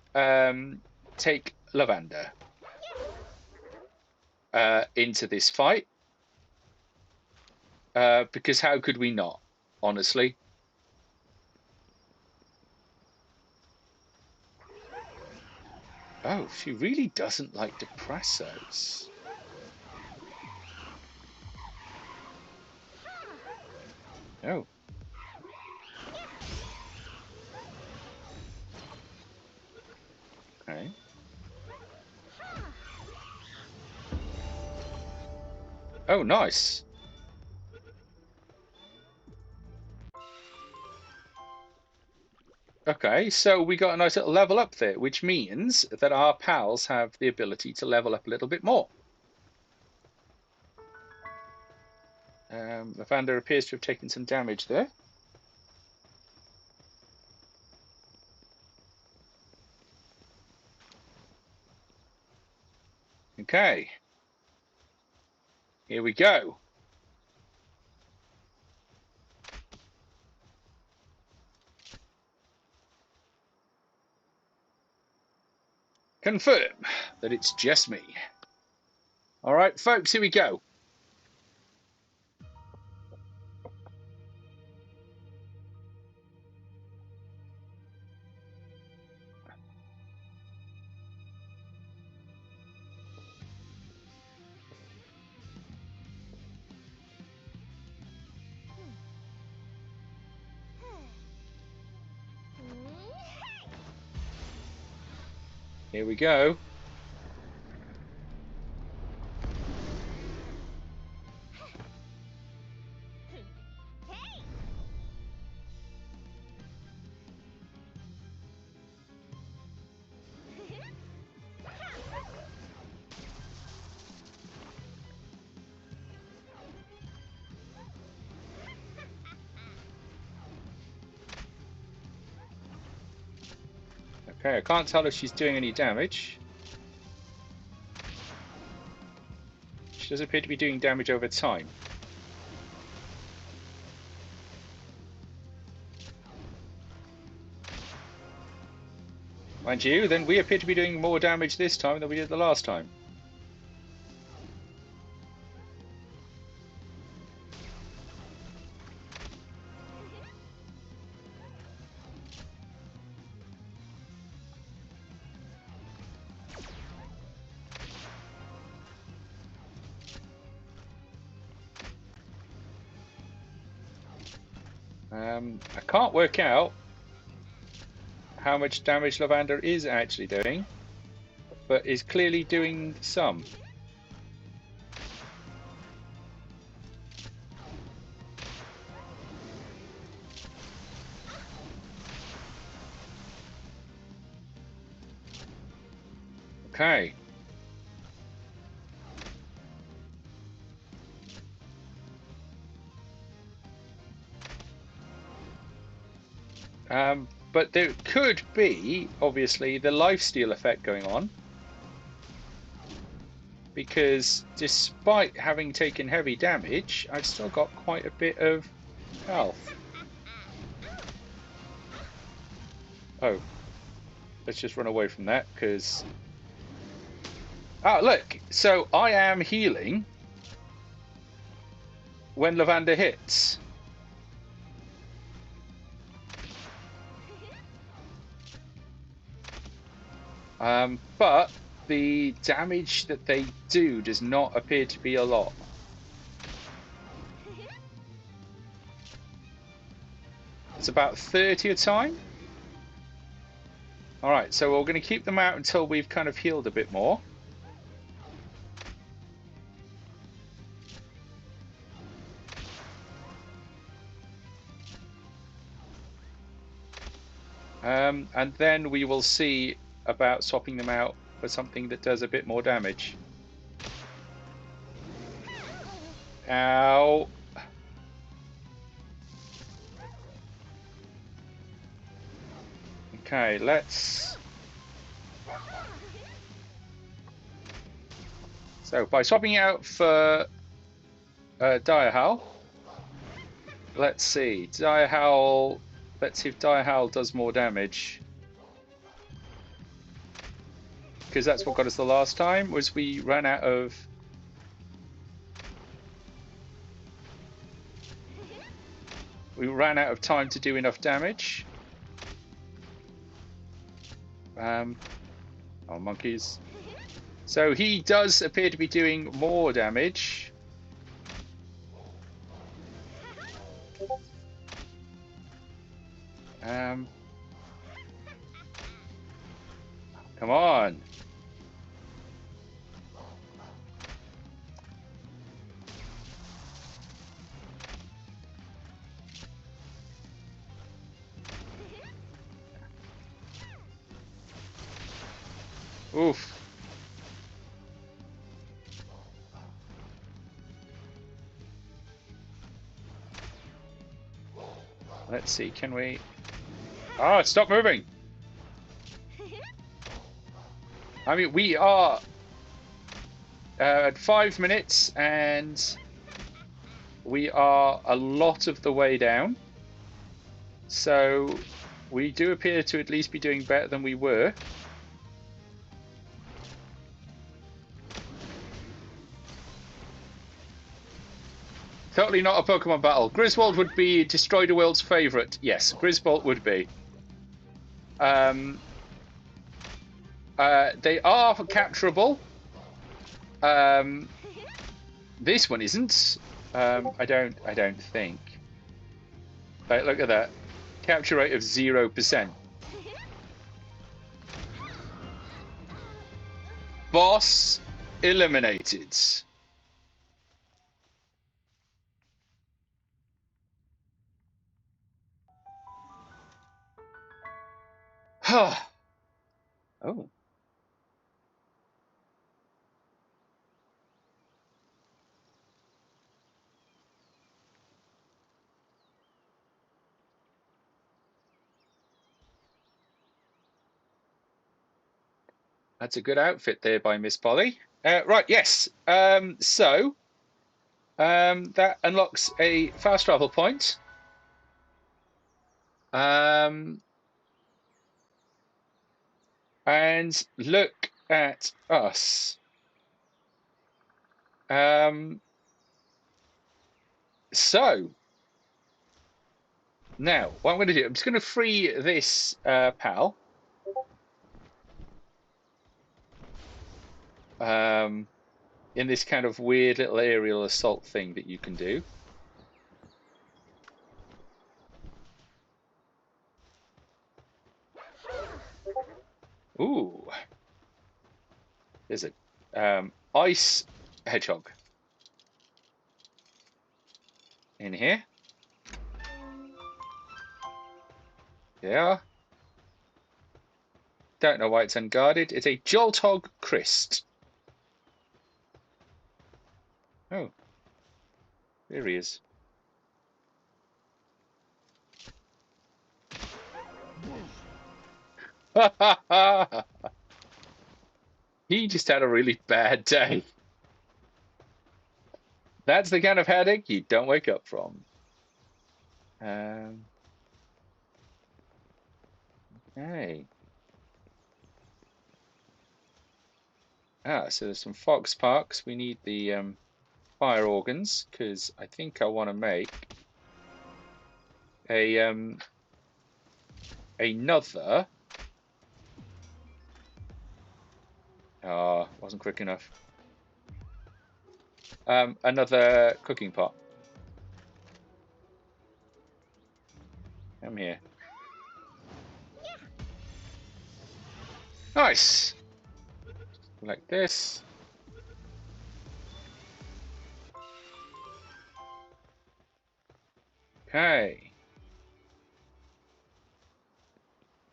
take Lavender into this fight. Because how could we not, honestly? Oh, she really doesn't like depressos. Oh. Okay. Oh, nice. Okay, so we got a nice little level up there, which means that our pals have the ability to level up a little bit more. Lavender appears to have taken some damage there. Okay. Here we go. Confirm that it's just me. All right, folks, here we go. Here we go. Okay, I can't tell if she's doing any damage. She does appear to be doing damage over time. Mind you, then we appear to be doing more damage this time than we did the last time. I can't work out how much damage Lavender is actually doing, but is clearly doing some. Okay. But there could be, obviously, the lifesteal effect going on. Because despite having taken heavy damage, I've still got quite a bit of health. Oh. Let's just run away from that, because... Oh, look! So I am healing when Lavender hits. But the damage that they do does not appear to be a lot. It's about 30 a time. Alright, so we're going to keep them out until we've kind of healed a bit more. And then we will see about swapping them out for something that does a bit more damage. Ow. Okay, let's... So, by swapping out for Dire Howl, let's see. Dire Howl... Let's see if Dire Howl does more damage. Because that's what got us the last time, was we ran out of... We ran out of time to do enough damage. Oh, monkeys. So he does appear to be doing more damage. Come on. Oof. Let's see, can we... Oh, stop moving! I mean, we are at 5 minutes and we are a lot of the way down. So we do appear to at least be doing better than we were. Totally not a Pokemon battle. Griswold would be Destroy the World's favourite. Yes, Griswold would be. They are capturable. This one isn't. I don't think. Like, look at that. Capture rate of 0%. Boss eliminated. Oh. That's a good outfit there by Miss Polly. Right, yes. So that unlocks a fast travel point. And look at us. So now what I'm going to do, I'm just going to free this pal. In this kind of weird little aerial assault thing that you can do. Ooh. There's a ice hedgehog in here. Yeah. Don't know why it's unguarded. It's a Jolthog Christ. Oh. There he is. He just had a really bad day. That's the kind of headache you don't wake up from. Okay. So there's some fox parks. We need the fire organs because I think I want to make a another. Wasn't quick enough. Another cooking pot. Come here. Nice. Like this. Okay.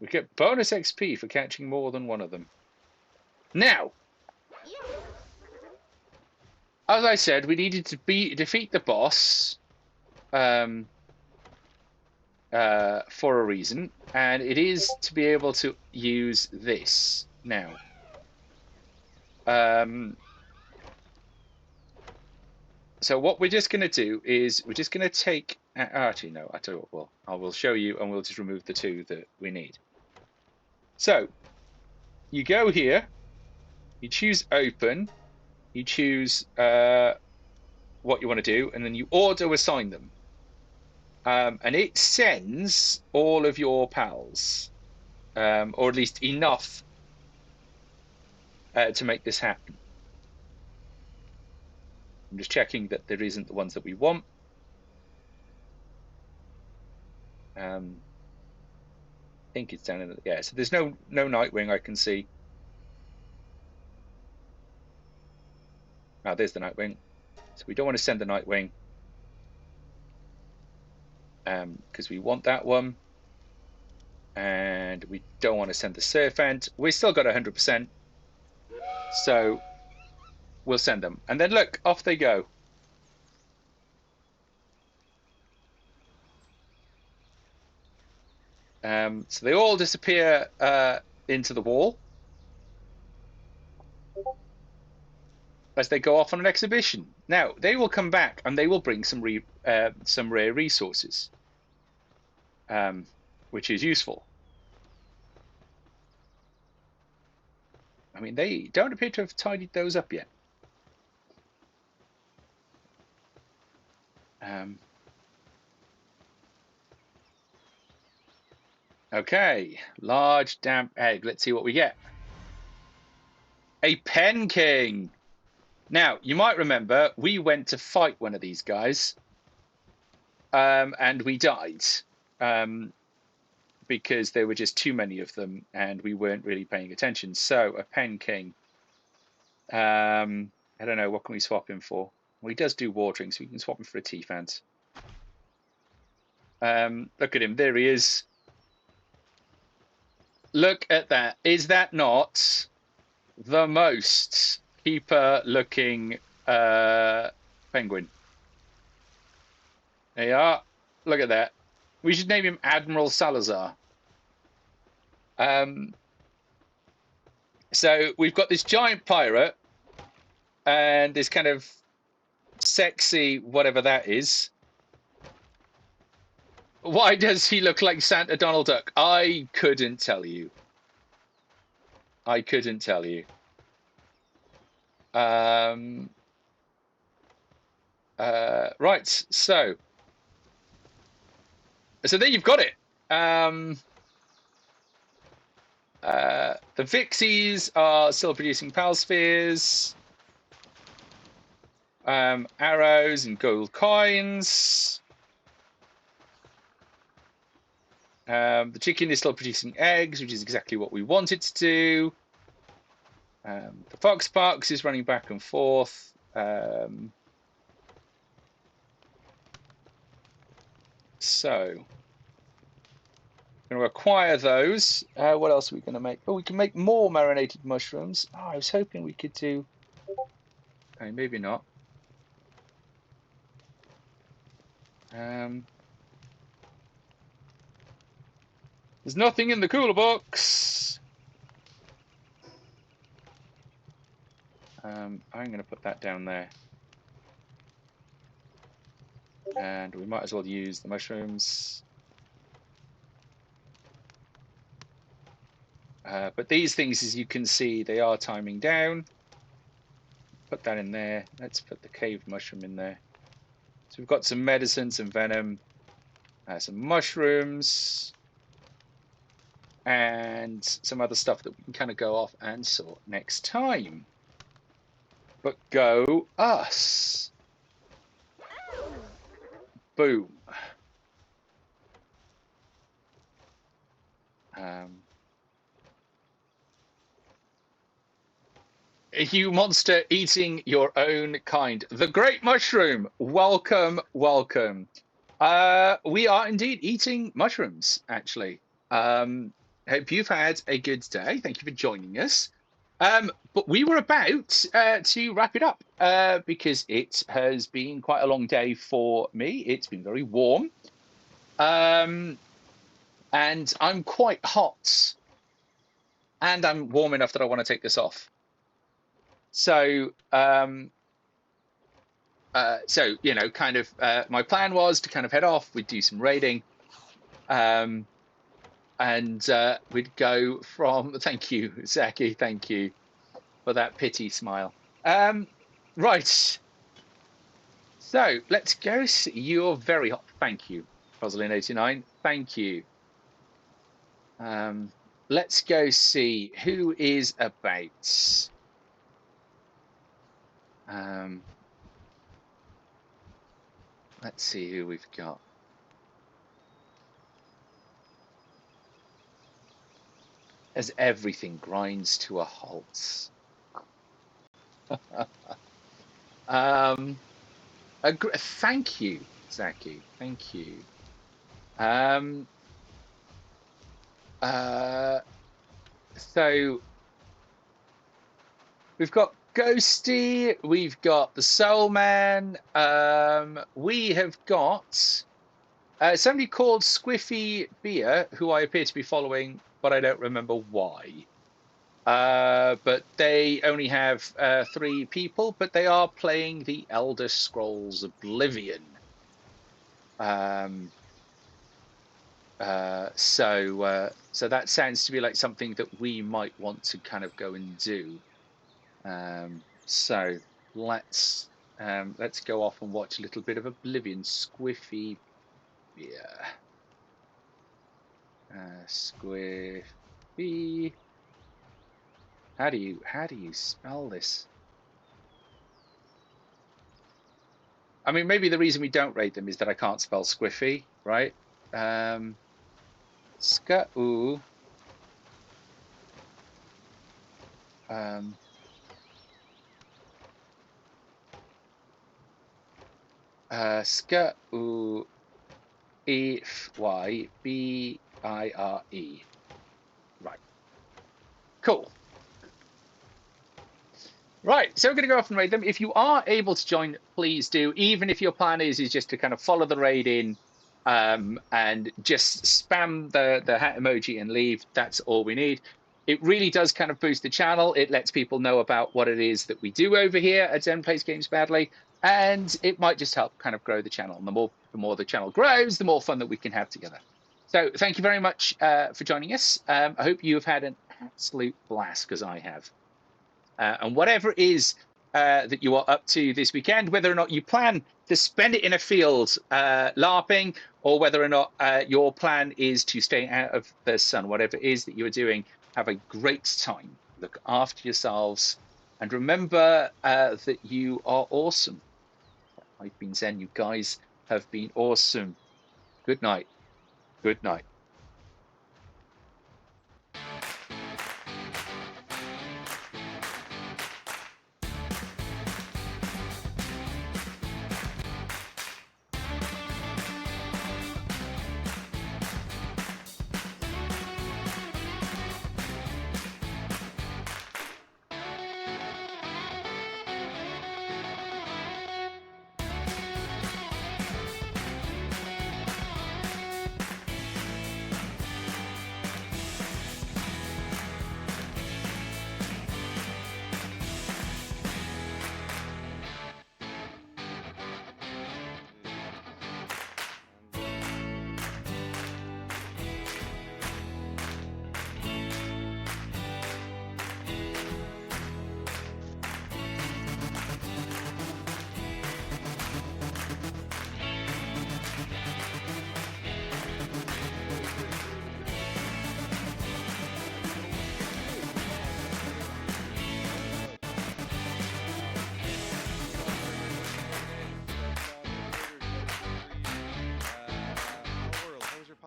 We get bonus XP for catching more than one of them. Now, as I said, we needed to defeat the boss for a reason, and it is to be able to use this now. So what we're just going to do is we're just going to take... actually, no, I tell you what, well, I will show you, and we'll just remove the two that we need. So, you go here, you choose open, you choose what you want to do, and then you auto-assign them. And it sends all of your pals, or at least enough to make this happen. I'm just checking that there isn't the ones that we want. I think it's down in the... Yeah, so there's no Nightwing I can see. There's the Nightwing. So we don't want to send the Nightwing because we want that one. And we don't want to send the Serpent. We still got 100%. So we'll send them. And then look, off they go. So they all disappear into the wall as they go off on an exhibition. Now they will come back and they will bring some rare resources, which is useful. I mean, they don't appear to have tidied those up yet. Okay, large damp egg. Let's see what we get. A Pen King. Now, you might remember we went to fight one of these guys, and we died because there were just too many of them, and we weren't really paying attention. So, a Pen King. I don't know, what can we swap him for? Well, he does do watering, so we can swap him for a T-Fant. Look at him, there he is. Look at that. Is that not the most keeper-looking penguin? There you are. Look at that. We should name him Admiral Salazar. So we've got this giant pirate and this kind of sexy whatever that is. Why does he look like Santa Donald Duck? I couldn't tell you. I couldn't tell you. Right, so there you've got it. The Vixies are still producing PAL spheres, arrows and gold coins. The chicken is still producing eggs, which is exactly what we want it to do. The fox is running back and forth. So, going to acquire those. What else are we going to make? Oh, we can make more marinated mushrooms. Oh, I was hoping we could do. Okay, maybe not. There's nothing in the cooler box. I'm going to put that down there. And we might as well use the mushrooms. But these things, as you can see, they are timing down. Put that in there. Let's put the cave mushroom in there. So we've got some medicine, some venom, some mushrooms, and some other stuff that we can kind of go off and sort next time. But go us. Boom. You monster eating your own kind. The great mushroom. Welcome, welcome. We are indeed eating mushrooms, actually. Hope you've had a good day. Thank you for joining us. But we were about to wrap it up because it has been quite a long day for me. It's been very warm. And I'm quite hot. And I'm warm enough that I want to take this off. So, you know, kind of my plan was to kind of head off. We'd do some raiding. And we'd go from, thank you, Zaki, thank you for that pity smile. Right. So let's go see. You're very hot. Thank you, Rosalind89. Thank you. Let's go see who is about. Let's see who we've got. As everything grinds to a halt. Thank you, Zaki. Thank you. So we've got Ghosty, we've got the Soul Man, we have got somebody called Squiffy Beer, who I appear to be following, but I don't remember why. But they only have 3 people, but they are playing the Elder Scrolls Oblivion. So that sounds to be like something that we might want to kind of go and do. So let's go off and watch a little bit of Oblivion. Squiffy Beer. Squiffy. How do you spell this? I mean, maybe the reason we don't raid them is that I can't spell Squiffy, right? Ska-oo. Ska-oo. E-F-Y-B-I-R-E. Right. Cool. Right, so we're going to go off and raid them. If you are able to join, please do. Even if your plan is just to kind of follow the raid in and just spam the hat emoji and leave, that's all we need. It really does kind of boost the channel. It lets people know about what it is that we do over here at Zen Plays Games Badly, and it might just help kind of grow the channel. And the more the channel grows, the more fun that we can have together. So thank you very much for joining us. I hope you have had an absolute blast, because I have. And whatever it is that you are up to this weekend, whether or not you plan to spend it in a field LARPing, or whether or not your plan is to stay out of the sun, whatever it is that you are doing, have a great time. Look after yourselves. And remember that you are awesome. I've been Zen. You guys have been awesome. Good night. Good night.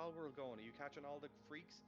PalWorld going? Are you catching all the freaks?